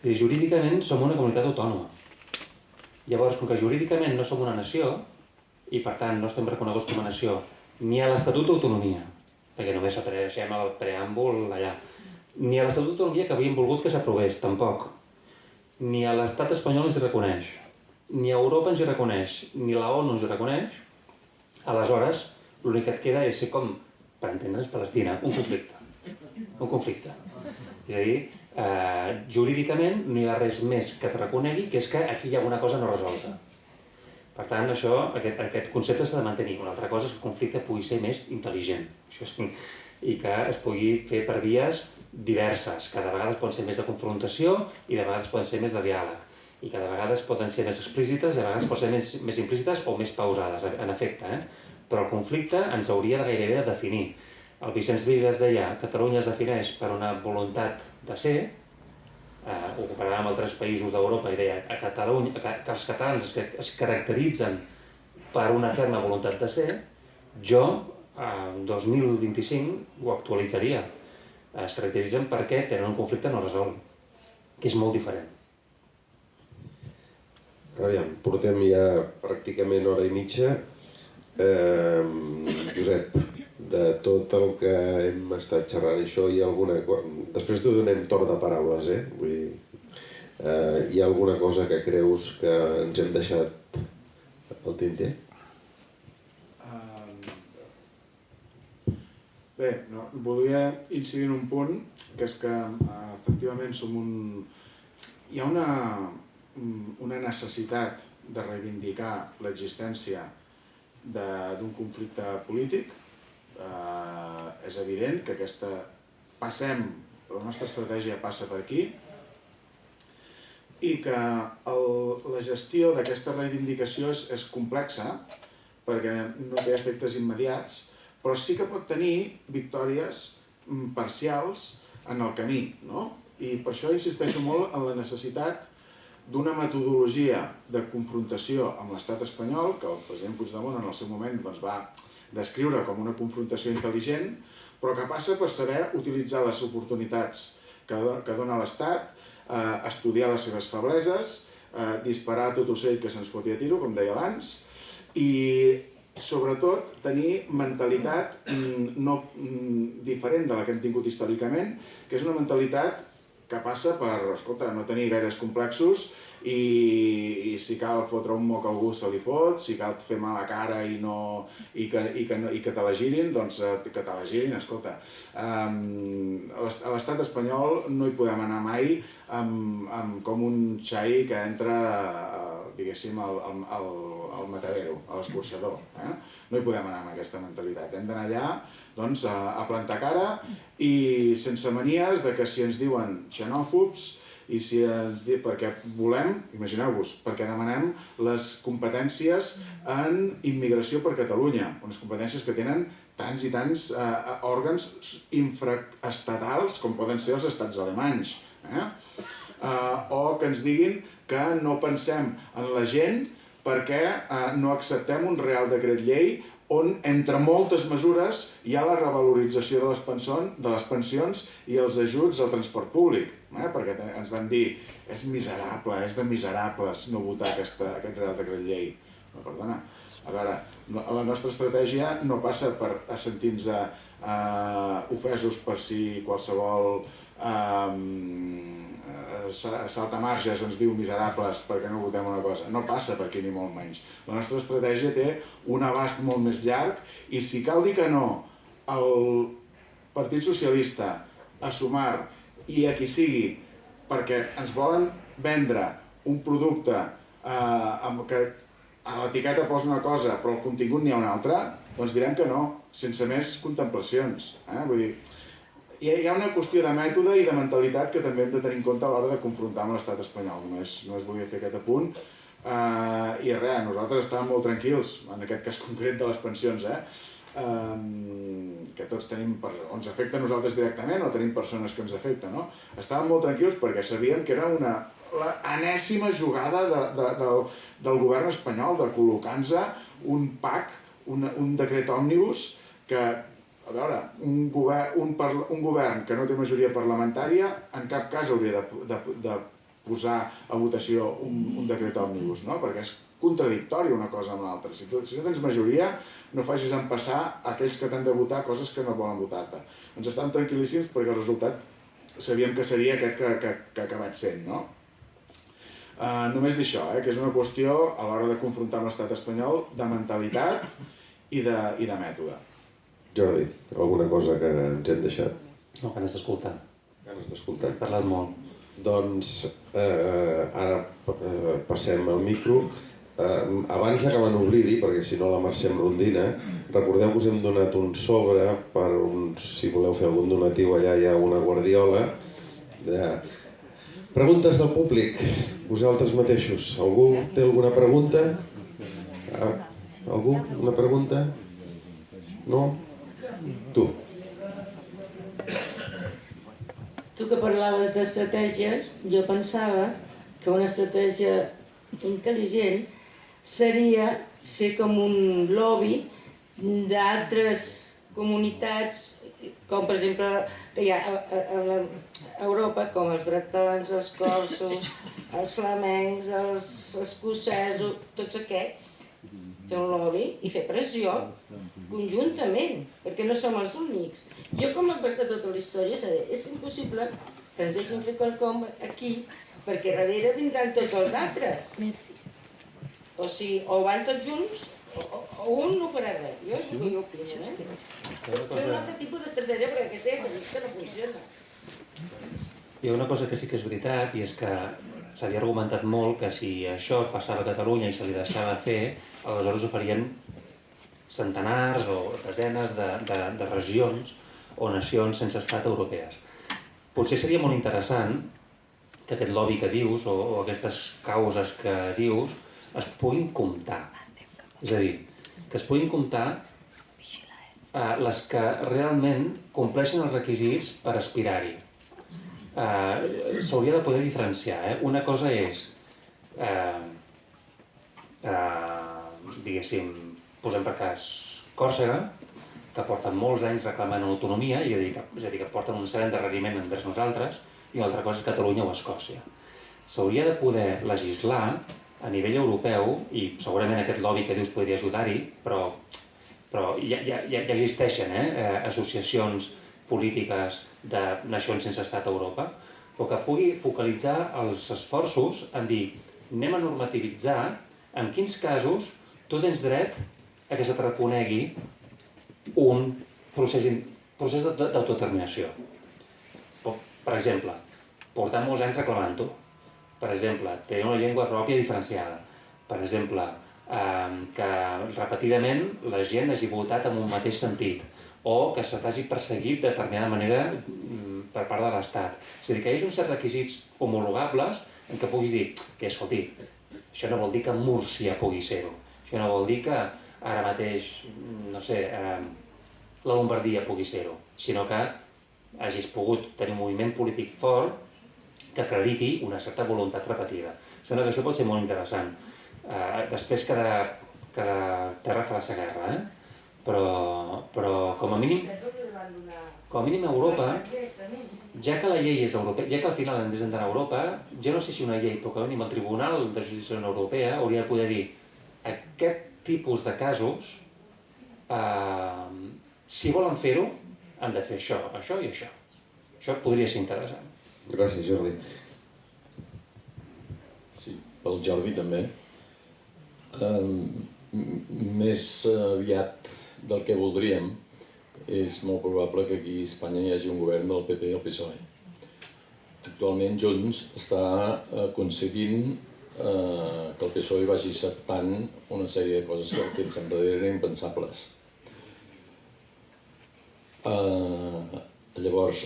I jurídicament som una comunitat autònoma. Llavors, com que jurídicament no som una nació, i per tant no estem reconeguts com a nació, ni a l'Estatut d'Autonomia, perquè només apareixem al preàmbul allà, ni a l'Estatut d'Autonomia que havíem volgut que s'aprovés, tampoc. Ni a l'estat espanyol ens hi reconeix, ni a Europa ens hi reconeix, ni la ONU ens hi reconeix, aleshores l'únic que et queda és ser com, per entendre's, Palestina, un conflicte. Un conflicte. És a dir, jurídicament no hi ha res més que et reconegui que és que aquí hi ha alguna cosa no resolta. Per tant, aquest concepte s'ha de mantenir. Una altra cosa és que el conflicte pugui ser més intel·ligent i que es pugui fer per vies diverses, que de vegades poden ser més de confrontació i de vegades poden ser més de diàleg, i que de vegades poden ser més explícites i de vegades poden ser més implícites o més pausades, en efecte. Però el conflicte ens hauria de gairebé de definir. El Vicenç Vives deia que Catalunya es defineix per una voluntat de ser, ho comparava amb altres països d'Europa i deia que els catalans es caracteritzen per una ferma voluntat de ser. Jo, en 2025, ho actualitzaria. Es caracteritzen perquè tenen un conflicte no resolt, que és molt diferent. Aviam, portem ja pràcticament hora i mitja. Josep, de tot el que hem estat xerrant, això hi ha alguna cosa... Després t'ho donem torn de paraules, Vull dir, hi ha alguna cosa que creus que ens hem deixat al tinter? Bé, volia incidir en un punt, que és que efectivament hi ha una necessitat de reivindicar l'existència d'un conflicte polític. És evident que la nostra estratègia passa per aquí i que la gestió d'aquesta reivindicació és complexa perquè no té efectes immediats, però sí que pot tenir victòries parcials en el camí, no? I per això insisteixo molt en la necessitat d'una metodologia de confrontació amb l'estat espanyol, que el president Puigdemont en el seu moment va descriure com una confrontació intel·ligent, però que passa per saber utilitzar les oportunitats que dona l'estat, estudiar les seves febleses, disparar a tot ocell que se'ns foti a tiro, com deia abans, i sobretot tenir mentalitat diferent de la que hem tingut històricament, que és una mentalitat que passa per, no tenir gaires complexos i si cal fotre un moc a algú se li fot, si cal fer mala cara i que te la girin, doncs que te la girin, escolta. A l'estat espanyol no hi podem anar mai com un xai que entra, diguéssim, al matadero, a l'escorxador. No hi podem anar amb aquesta mentalitat. Hem d'anar allà a plantar cara i sense manies de que si ens diuen xenòfobs i si ens diuen perquè volem, imagineu-vos, perquè demanem les competències en immigració per Catalunya, unes competències que tenen tants i tants òrgans infraestatals com poden ser els estats alemanys. O que ens diguin que no pensem en la gent perquè no acceptem un Real Decret Llei on, entre moltes mesures, hi ha la revalorització de les pensions i els ajuts al transport públic. Perquè ens van dir, és miserable, és de miserables no votar aquest Real Decret Llei. No, perdona. A veure, la nostra estratègia no passa per sentir-nos ofesos per si qualsevol saltamarges ens diu miserables perquè no votem una cosa. No passa per aquí ni molt menys. La nostra estratègia té un abast molt més llarg i si cal dir que no al Partit Socialista, a Sumar i a qui sigui perquè ens volen vendre un producte que a l'etiqueta posa una cosa però al contingut n'hi ha una altra, doncs direm que no, sense més contemplacions. Vull dir, hi ha una qüestió de mètode i de mentalitat que també hem de tenir en compte a l'hora de confrontar amb l'estat espanyol. Només volia fer aquest apunt I res, nosaltres estàvem molt tranquils, en aquest cas concret de les pensions, que tots tenim, o ens afecta a nosaltres directament o tenim persones que ens afecten, no? Estàvem molt tranquils perquè sabíem que era l'enèsima jugada del govern espanyol de col·locar-nos un PAC, un decret òmnibus que, a veure, un govern que no té majoria parlamentària en cap cas hauria de posar a votació un decret òmnibus, no? Perquè és contradictori una cosa amb l'altra. Si no tens majoria, no facis empassar aquells que t'han de votar coses que no volen votar-te. Ens estàvem tranquil·líssims perquè el resultat sabíem que seria aquest que ha acabat sent, no? Només dir això, que és una qüestió, a l'hora de confrontar amb l'estat espanyol, de mentalitat i de mètode. Jordi, alguna cosa que ens hem deixat? No, ganes d'escoltar. Ganes d'escoltar. He parlat molt. Doncs ara passem al micro. Abans que me n'oblidi, perquè si no la Mercè em rondina, recordeu que us hem donat un sobre per si voleu fer algun donatiu, allà hi ha una guardiola. Preguntes del públic, vosaltres mateixos. Algú té alguna pregunta? Algú? Una pregunta? No? Tu. Tu que parlaves d'estratègies, jo pensava que una estratègia intel·ligent seria fer com un lobby d'altres comunitats, com per exemple que hi ha a Europa, com els bretons, els corsos, els flamencs, els escocesos, tots aquests, fer un lobby i fer pressió conjuntament, perquè no som els únics. Jo, com he passat tota la història, és impossible que ens deixin fer quelcom aquí, perquè darrere vindran tots els altres. O sigui, o van tots junts, o un no farà res. Jo opino, Fer un altre tipus d'estratègia, perquè aquesta ja s'ha vist que no funciona. Hi ha una cosa que sí que és veritat, i és que s'havia argumentat molt que si això passava a Catalunya i se li deixava fer, aleshores ho farien centenars o desenes de regions o nacions sense estat europees. Potser seria molt interessant que aquest lobby que dius o aquestes causes que dius es puguin comptar. És a dir, que es puguin comptar les que realment compleixen els requisits per aspirar-hi. S'hauria de poder diferenciar. Una cosa és, diguéssim, posem per cas Còrsega, que porten molts anys reclamant autonomia, és a dir, que porten un cert endarreriment envers nosaltres, i una altra cosa és Catalunya o Escòcia. S'hauria de poder legislar a nivell europeu, i segurament aquest lobby que dius podria ajudar-hi, però ja existeixen associacions polítiques de nacions sense estat a Europa, però que pugui focalitzar els esforços en dir anem a normativitzar en quins casos tu tens dret a que se te reconegui un procés d'autodeterminació. Per exemple, portar molts anys reclamant-ho. Per exemple, tenir una llengua pròpia diferenciada. Per exemple, que repetidament la gent hagi votat en un mateix sentit o que se t'hagi perseguit de determinada manera per part de l'Estat. És a dir, que hi hagi uns certs requisits homologables en què puguis dir que, escolti, això no vol dir que Múrcia pugui ser-ho. Això no vol dir que ara mateix, no sé, la Lombardia pugui ser-ho, sinó que hagis pogut tenir un moviment polític fort que acrediti una certa voluntat repetida. Sembla que això pot ser molt interessant. Després cada terra farà sa guerra, però com a mínim a Europa, ja que la llei és europea, ja que al final hem d'anar a Europa, jo no sé si una llei, però com a mínim el Tribunal de Justícia Europea hauria de poder dir aquest tipus de casos, si volen fer-ho, han de fer això, això i això. Això podria ser interessant. Gràcies, Jordi. Sí, pel Jordi també. Més aviat del que voldríem, és molt probable que aquí a Espanya hi hagi un govern del PP i el PSOE. Actualment Junts està aconseguint que el PSOE vagi acceptant una sèrie de coses que al temps enrere eren impensables. Llavors,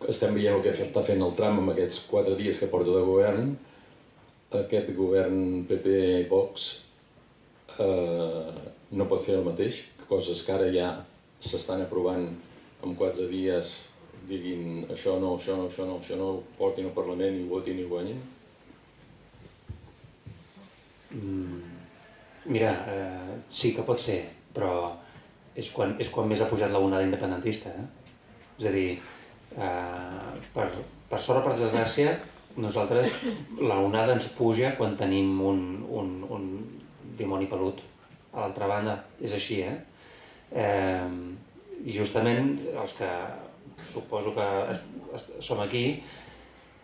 estem veient el que està fent el Trump amb aquests 4 dies que porta de govern. aquest govern PP-Vox no pot fer el mateix, coses que ara ja s'estan aprovant en 4 dies, diguin això no, això no, això no, això no, portin al Parlament i votin i guanyin? Mira, sí que pot ser, però és quan més ha pujat la onada independentista. És a dir, per sort o per desgràcia, nosaltres la onada ens puja quan tenim un dimoni pelut. A l'altra banda, és així, I justament els que suposo que som aquí,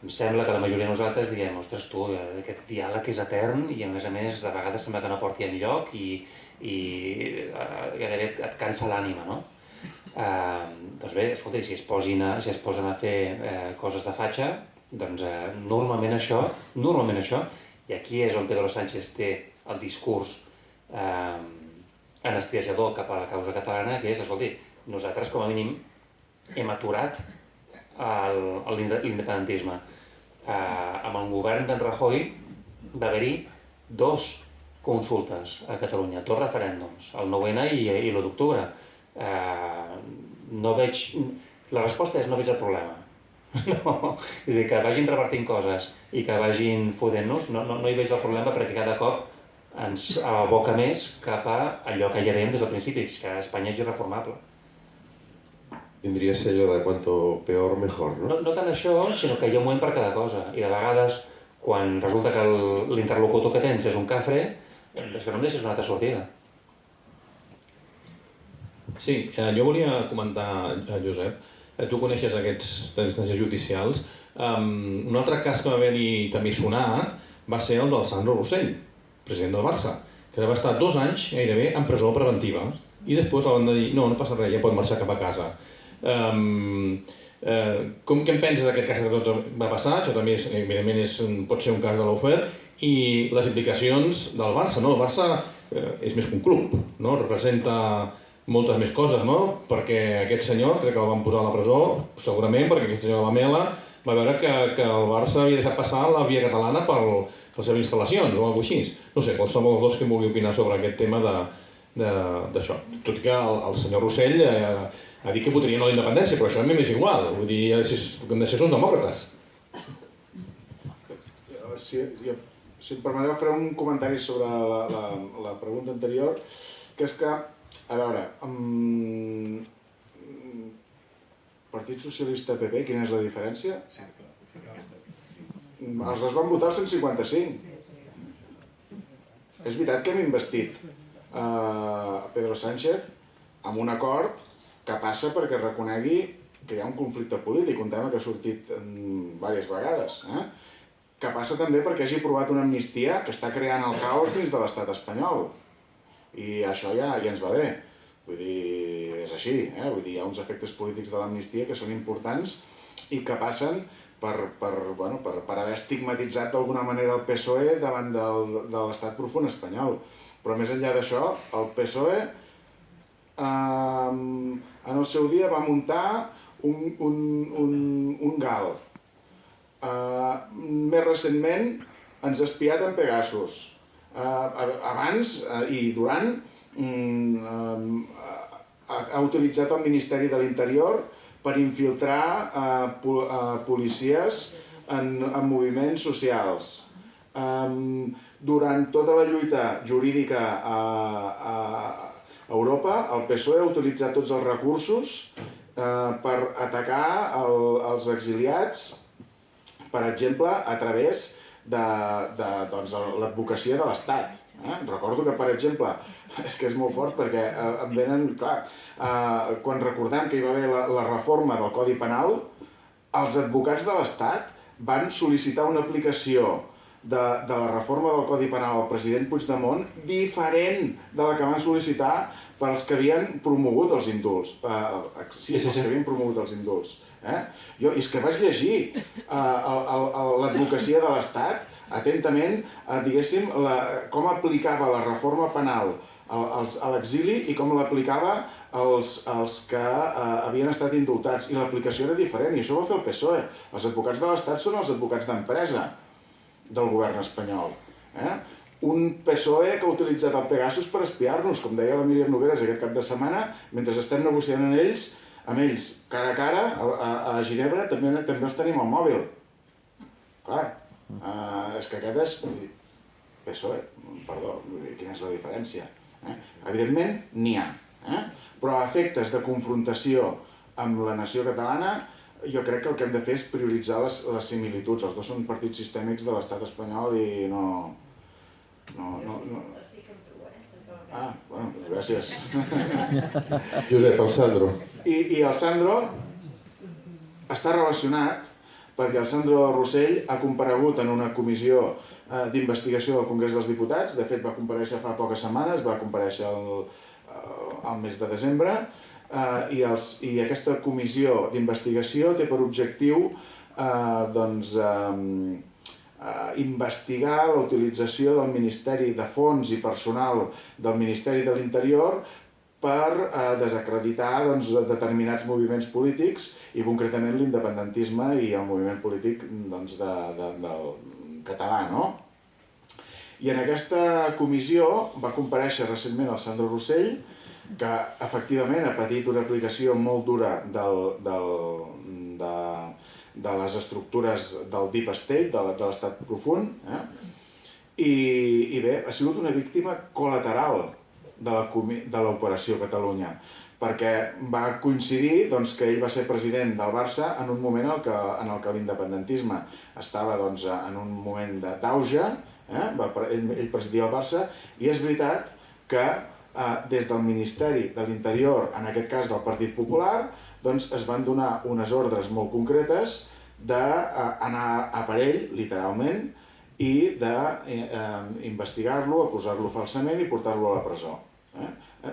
em sembla que la majoria de nosaltres diem, ostres, tu, aquest diàleg és etern i a més de vegades sembla que no porti enlloc i gairebé et cansa l'ànima, no? Doncs bé, escolta, si es posen a fer coses de fatxa, doncs normalment això, i aquí és on Pedro Sánchez té el discurs anestesiador cap a la causa catalana, que és, escolti, nosaltres com a mínim hem aturat l'independentisme. Amb el govern d'en Rajoy va haver-hi 2 consultes a Catalunya, 2 referèndums, el 9-N i l'1 d'octubre. La resposta és no veig el problema. No, és a dir, que vagin revertint coses i que vagin fotent-nos, no hi veig el problema perquè cada cop ens aboca més cap a allò que ja dèiem des del principi, que Espanya és irreformable. Vindria a ser allò de cuanto peor mejor, no? No tant això, sinó que hi ha un moment per cada cosa. I de vegades, quan resulta que l'interlocutor que tens és un cafre, és que no em deixes una altra sortida. Sí, jo volia comentar, Josep, tu coneixes aquests tendències judicials. Un altre cas que va haver-hi també sonat va ser el del Sandro Rossell, president del Barça, que va estar 2 anys gairebé en presó preventiva i després el van dir, no passa res, ja pot marxar cap a casa. Què en penses d'aquest cas que tot va passar? Això també evidentment pot ser un cas de l'Aufer i les implicacions del Barça, no? El Barça és més que un club, no? Representa moltes més coses, no? Perquè aquest senyor, crec que el van posar a la presó, segurament perquè aquest senyor Lamela va veure que el Barça havia deixat passar la via catalana per les seves instal·lacions o alguna cosa així. No sé, qualsevol dels dos que vulgui opinar sobre aquest tema d'això. Tot i que el senyor Rossell ha dit que votarien a la independència, però això a mi m'és igual. Vull dir, el que hem de ser són demòcrates. Si em permeteu fer un comentari sobre la pregunta anterior, que és que, a veure, Partit Socialista PP, quina és la diferència? Els dos van votar el 155. És veritat que hem investit Pedro Sánchez amb un acord que passa perquè reconegui que hi ha un conflicte polític, un tema que ha sortit diverses vegades, que passa també perquè hagi aprovat una amnistia que està creant el caos dins de l'estat espanyol. I això ja ens va bé. Vull dir, és així, vull dir, hi ha uns efectes polítics de l'amnistia que són importants i que passen per haver estigmatitzat d'alguna manera el PSOE davant de l'estat profund espanyol. Però més enllà d'això, el PSOE en el seu dia va muntar un GAL. Més recentment ens ha espiat en Pegasus. Abans i durant ha utilitzat el Ministeri de l'Interior per infiltrar policies en moviments socials. Durant tota la lluita jurídica a Europa, el PSOE ha utilitzat tots els recursos per atacar els exiliats, per exemple, a través de l'advocacia de l'Estat. Recordo que, per exemple, és que és molt fort perquè em venen, clar, quan recordem que hi va haver la reforma del Codi Penal, els advocats de l'Estat van sol·licitar una aplicació de la reforma del Codi Penal al president Puigdemont diferent de la que van sol·licitar pels que havien promogut els indults. Sí, els que havien promogut els indults. Jo és que vaig llegir l'advocacia de l'Estat atentament, diguéssim, com aplicava la reforma penal a l'exili i com l'aplicava als que havien estat indultats. I l'aplicació era diferent, i això ho va fer el PSOE. Els advocats de l'Estat són els advocats d'empresa. del govern espanyol. Un PSOE que ha utilitzat el Pegasus per espiar-nos, com deia la Míriam Nogueras aquest cap de setmana, mentre estem negociant amb ells, cara a cara, a Ginebra, també els tenim al mòbil. Clar, és que aquest és PSOE, perdó, quina és la diferència? Evidentment, n'hi ha, però a efectes de confrontació amb la nació catalana, jo crec que el que hem de fer és prioritzar les similituds. Els dos són partits sistèmics de l'estat espanyol i no... Ah, bueno, gràcies. Josep, el Sandro. I el Sandro està relacionat perquè el Sandro Rossell ha comparegut en una comissió d'investigació del Congrés dels Diputats. De fet, va comparèixer fa poques setmanes, va comparèixer al mes de desembre, i aquesta comissió d'investigació té per objectiu investigar la utilització del Ministeri de Fons i personal del Ministeri de l'Interior per desacreditar determinats moviments polítics i concretament l'independentisme i el moviment polític del català. I en aquesta comissió va comparèixer recentment el Sandro Rossell, que efectivament ha patit una aplicació molt dura de les estructures del Deep State, de l'estat profund, i bé, ha sigut una víctima col·lateral de l'Operació Catalunya, perquè va coincidir que ell va ser president del Barça en un moment en el que l'independentisme estava en un moment d'auge, ell presidia el Barça, i és veritat que des del Ministeri de l'Interior, en aquest cas del Partit Popular, es van donar unes ordres molt concretes d'anar a per ell, literalment, i d'investigar-lo, acusar-lo falsament i portar-lo a la presó.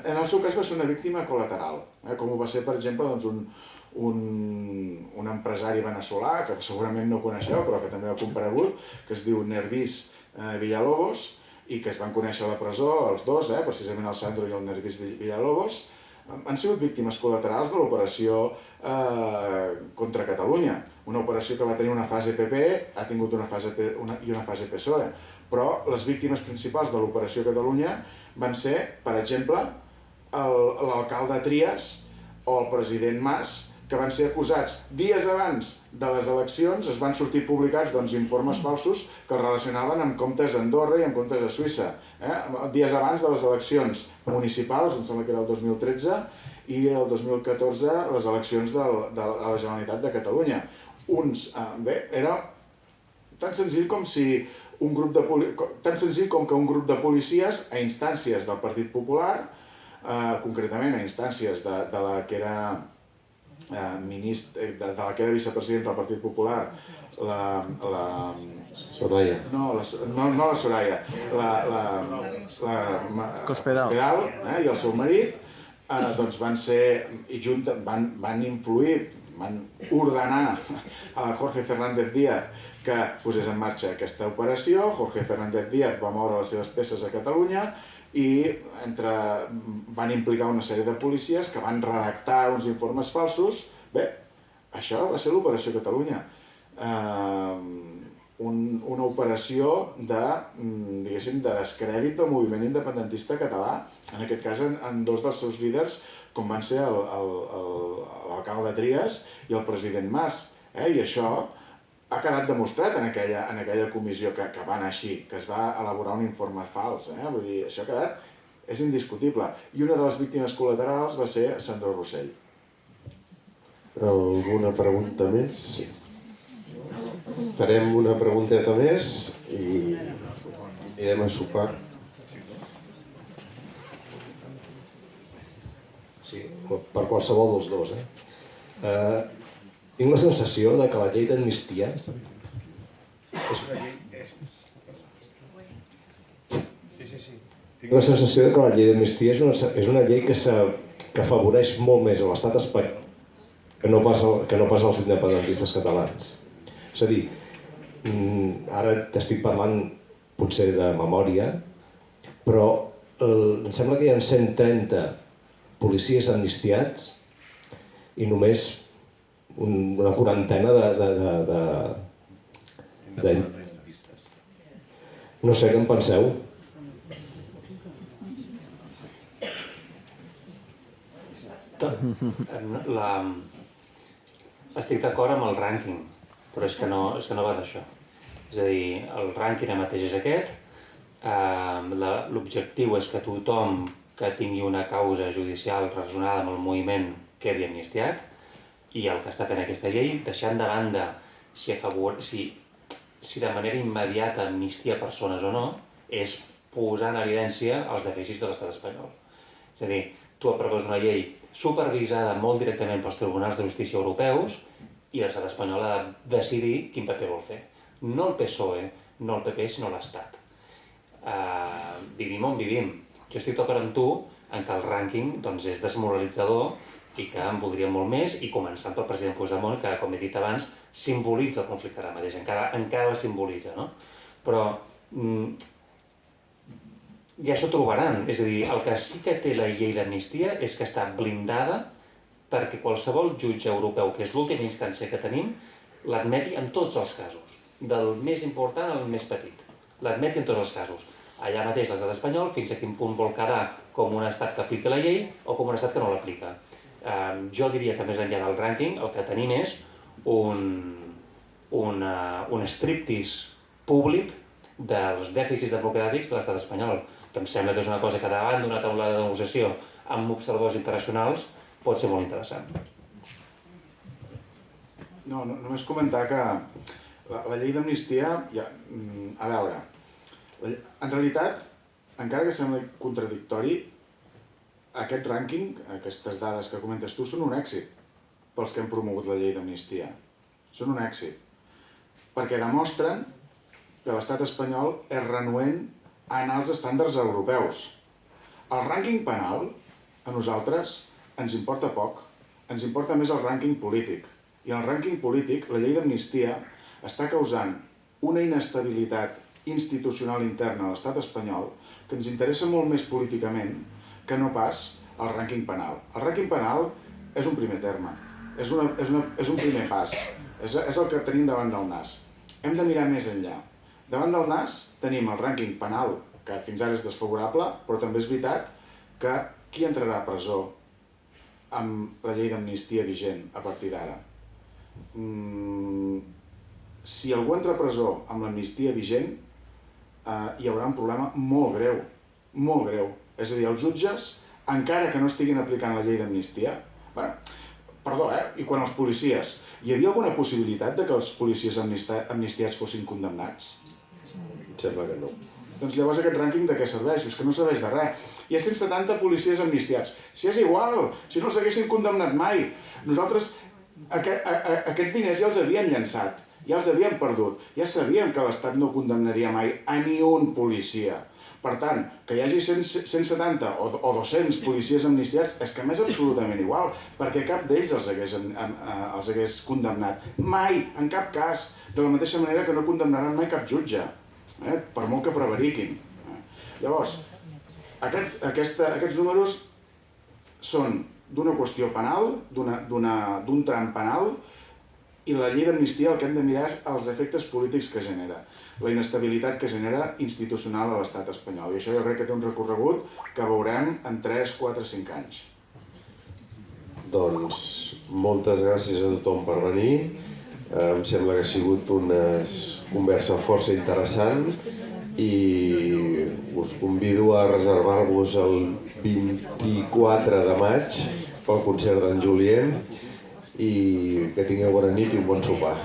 En el seu cas va ser una víctima col·lateral, com ho va ser, per exemple, un empresari veneçolà, que segurament no coneixeu, però que també ha comparegut, que es diu Nervis Villalobos, i que es van conèixer a la presó, els dos, precisament el Sandro i el Nervis Villalobos, han sigut víctimes col·laterals de l'operació contra Catalunya. Una operació que va tenir una fase PP, ha tingut una fase i una fase PSOE. Però les víctimes principals de l'operació Catalunya van ser, per exemple, l'alcalde Trias o el president Mas, que van ser acusats dies abans de les eleccions, es van sortir publicats informes falsos que els relacionaven amb comptes a Andorra i amb comptes a Suïssa. Dies abans de les eleccions municipals, em sembla que era el 2013, i el 2014 les eleccions de la Generalitat de Catalunya. Era tan senzill com que un grup de policies a instàncies del Partit Popular, concretament a instàncies de la que era vicepresidenta del Partit Popular, la Soraya. No la Soraya, la Cospedal i el seu marit, van influir, van ordenar a Jorge Fernández Díaz que posés en marxa aquesta operació. Jorge Fernández Díaz va moure les seves peces a Catalunya i van implicar una sèrie de policies que van redactar uns informes falsos. Bé, això va ser l'Operació Catalunya. Una operació de descrèdit del moviment independentista català, en aquest cas en dos dels seus líders, com van ser l'alcalde Trias i el president Mas. I això ha quedat demostrat en aquella comissió que va anar així, que es va elaborar un informe fals. Vull dir, això ha quedat, és indiscutible. I una de les víctimes col·laterals va ser Sandro Rossell. Alguna pregunta més? Sí. Farem una pregunteta més i anirem a sopar. Sí, per qualsevol dels dos. Tinc la sensació que la llei d'amnistia és una llei que afavoreix molt més a l'estat espanyol que no pas als independentistes catalans. És a dir, ara t'estic parlant potser de memòria, però em sembla que hi ha 130 policies amnistiats i només una quarantena No sé què en penseu. Estic d'acord amb el rànquing, però és que no va d'això. És a dir, el rànquing ara mateix és aquest, l'objectiu és que tothom que tingui una causa judicial relacionada amb el moviment quedi amnistiat, i el que està fent aquesta llei, deixant de banda si de manera immediata amnistia persones o no, és posar en evidència els dèficits de l'estat espanyol. És a dir, tu aproves una llei supervisada molt directament pels tribunals de justícia europeus i l'estat espanyol ha de decidir quin paper vol fer. No el PSOE, no el PP, sinó l'Estat. Vivim on vivim. Jo estic d'acord amb tu en que el rànquing és desmoralitzador i que en voldríem molt més, i començant pel president Puigdemont, que, com he dit abans, simbolitza el conflicte ara mateix, encara el simbolitza, no? Però ja s'ho trobaran, és a dir, el que sí que té la llei d'amnistia és que està blindada perquè qualsevol jutge europeu, que és l'última instància que tenim, l'admeti en tots els casos, del més important al més petit, l'admeti en tots els casos. Allà mateix l'estat espanyol, fins a quin punt vol quedar com un estat que aplica la llei o com un estat que no l'aplica. Jo diria que més enllà del rànquing el que tenim és un striptease públic dels dèficits democràtics de l'estat espanyol, que em sembla que és una cosa que davant d'una taula de negociació amb observadors internacionals pot ser molt interessant. No, només comentar que la llei d'amnistia, a veure, en realitat, encara que sembli contradictori, aquest rànquing, aquestes dades que comentes tu, són un èxit pels que han promogut la llei d'amnistia. Són un èxit. Perquè demostren que l'estat espanyol és renuent a anar als estàndards europeus. El rànquing penal, a nosaltres, ens importa poc. Ens importa més el rànquing polític. I en el rànquing polític, la llei d'amnistia està causant una inestabilitat institucional interna a l'estat espanyol que ens interessa molt més políticament que no pas el rànquing penal. El rànquing penal és un primer terme, és un primer pas, és el que tenim davant del nas. Hem de mirar més enllà. Davant del nas tenim el rànquing penal, que fins ara és desfavorable, però també és veritat que qui entrarà a presó amb la llei d'amnistia vigent a partir d'ara? Si algú entra a presó amb l'amnistia vigent, hi haurà un problema molt greu, molt greu. És a dir, els jutges, encara que no estiguin aplicant la llei d'amnistia, i quan els policies, hi havia alguna possibilitat que els policies amnistiats fossin condemnats? Sembla que no. Doncs llavors aquest rànquing de què serveix? És que no serveix de res. Hi ha 170 policies amnistiats. Si és igual, si no s'haguessin condemnat mai. Nosaltres aquests diners ja els havíem llançat, ja els havíem perdut. Ja sabíem que l'Estat no condemnaria mai a ni un policia. Per tant, que hi hagi 170 o 200 policies amnistiats és que m'és absolutament igual, perquè cap d'ells els hagués condemnat. Mai, en cap cas, de la mateixa manera que no condemnaran mai cap jutge, per molt que prevariquin. Llavors, aquests números són d'una qüestió penal, d'un tram penal, i la llei d'amnistia el que hem de mirar és els efectes polítics que genera, la inestabilitat que genera institucional a l'estat espanyol. I això jo crec que té un recorregut que veurem en 3, 4, 5 anys. Doncs moltes gràcies a tothom per venir. Em sembla que ha sigut una conversa força interessant i us convido a reservar-vos el 24 de maig pel concert d'en Julien i que tingueu bona nit i un bon sopar.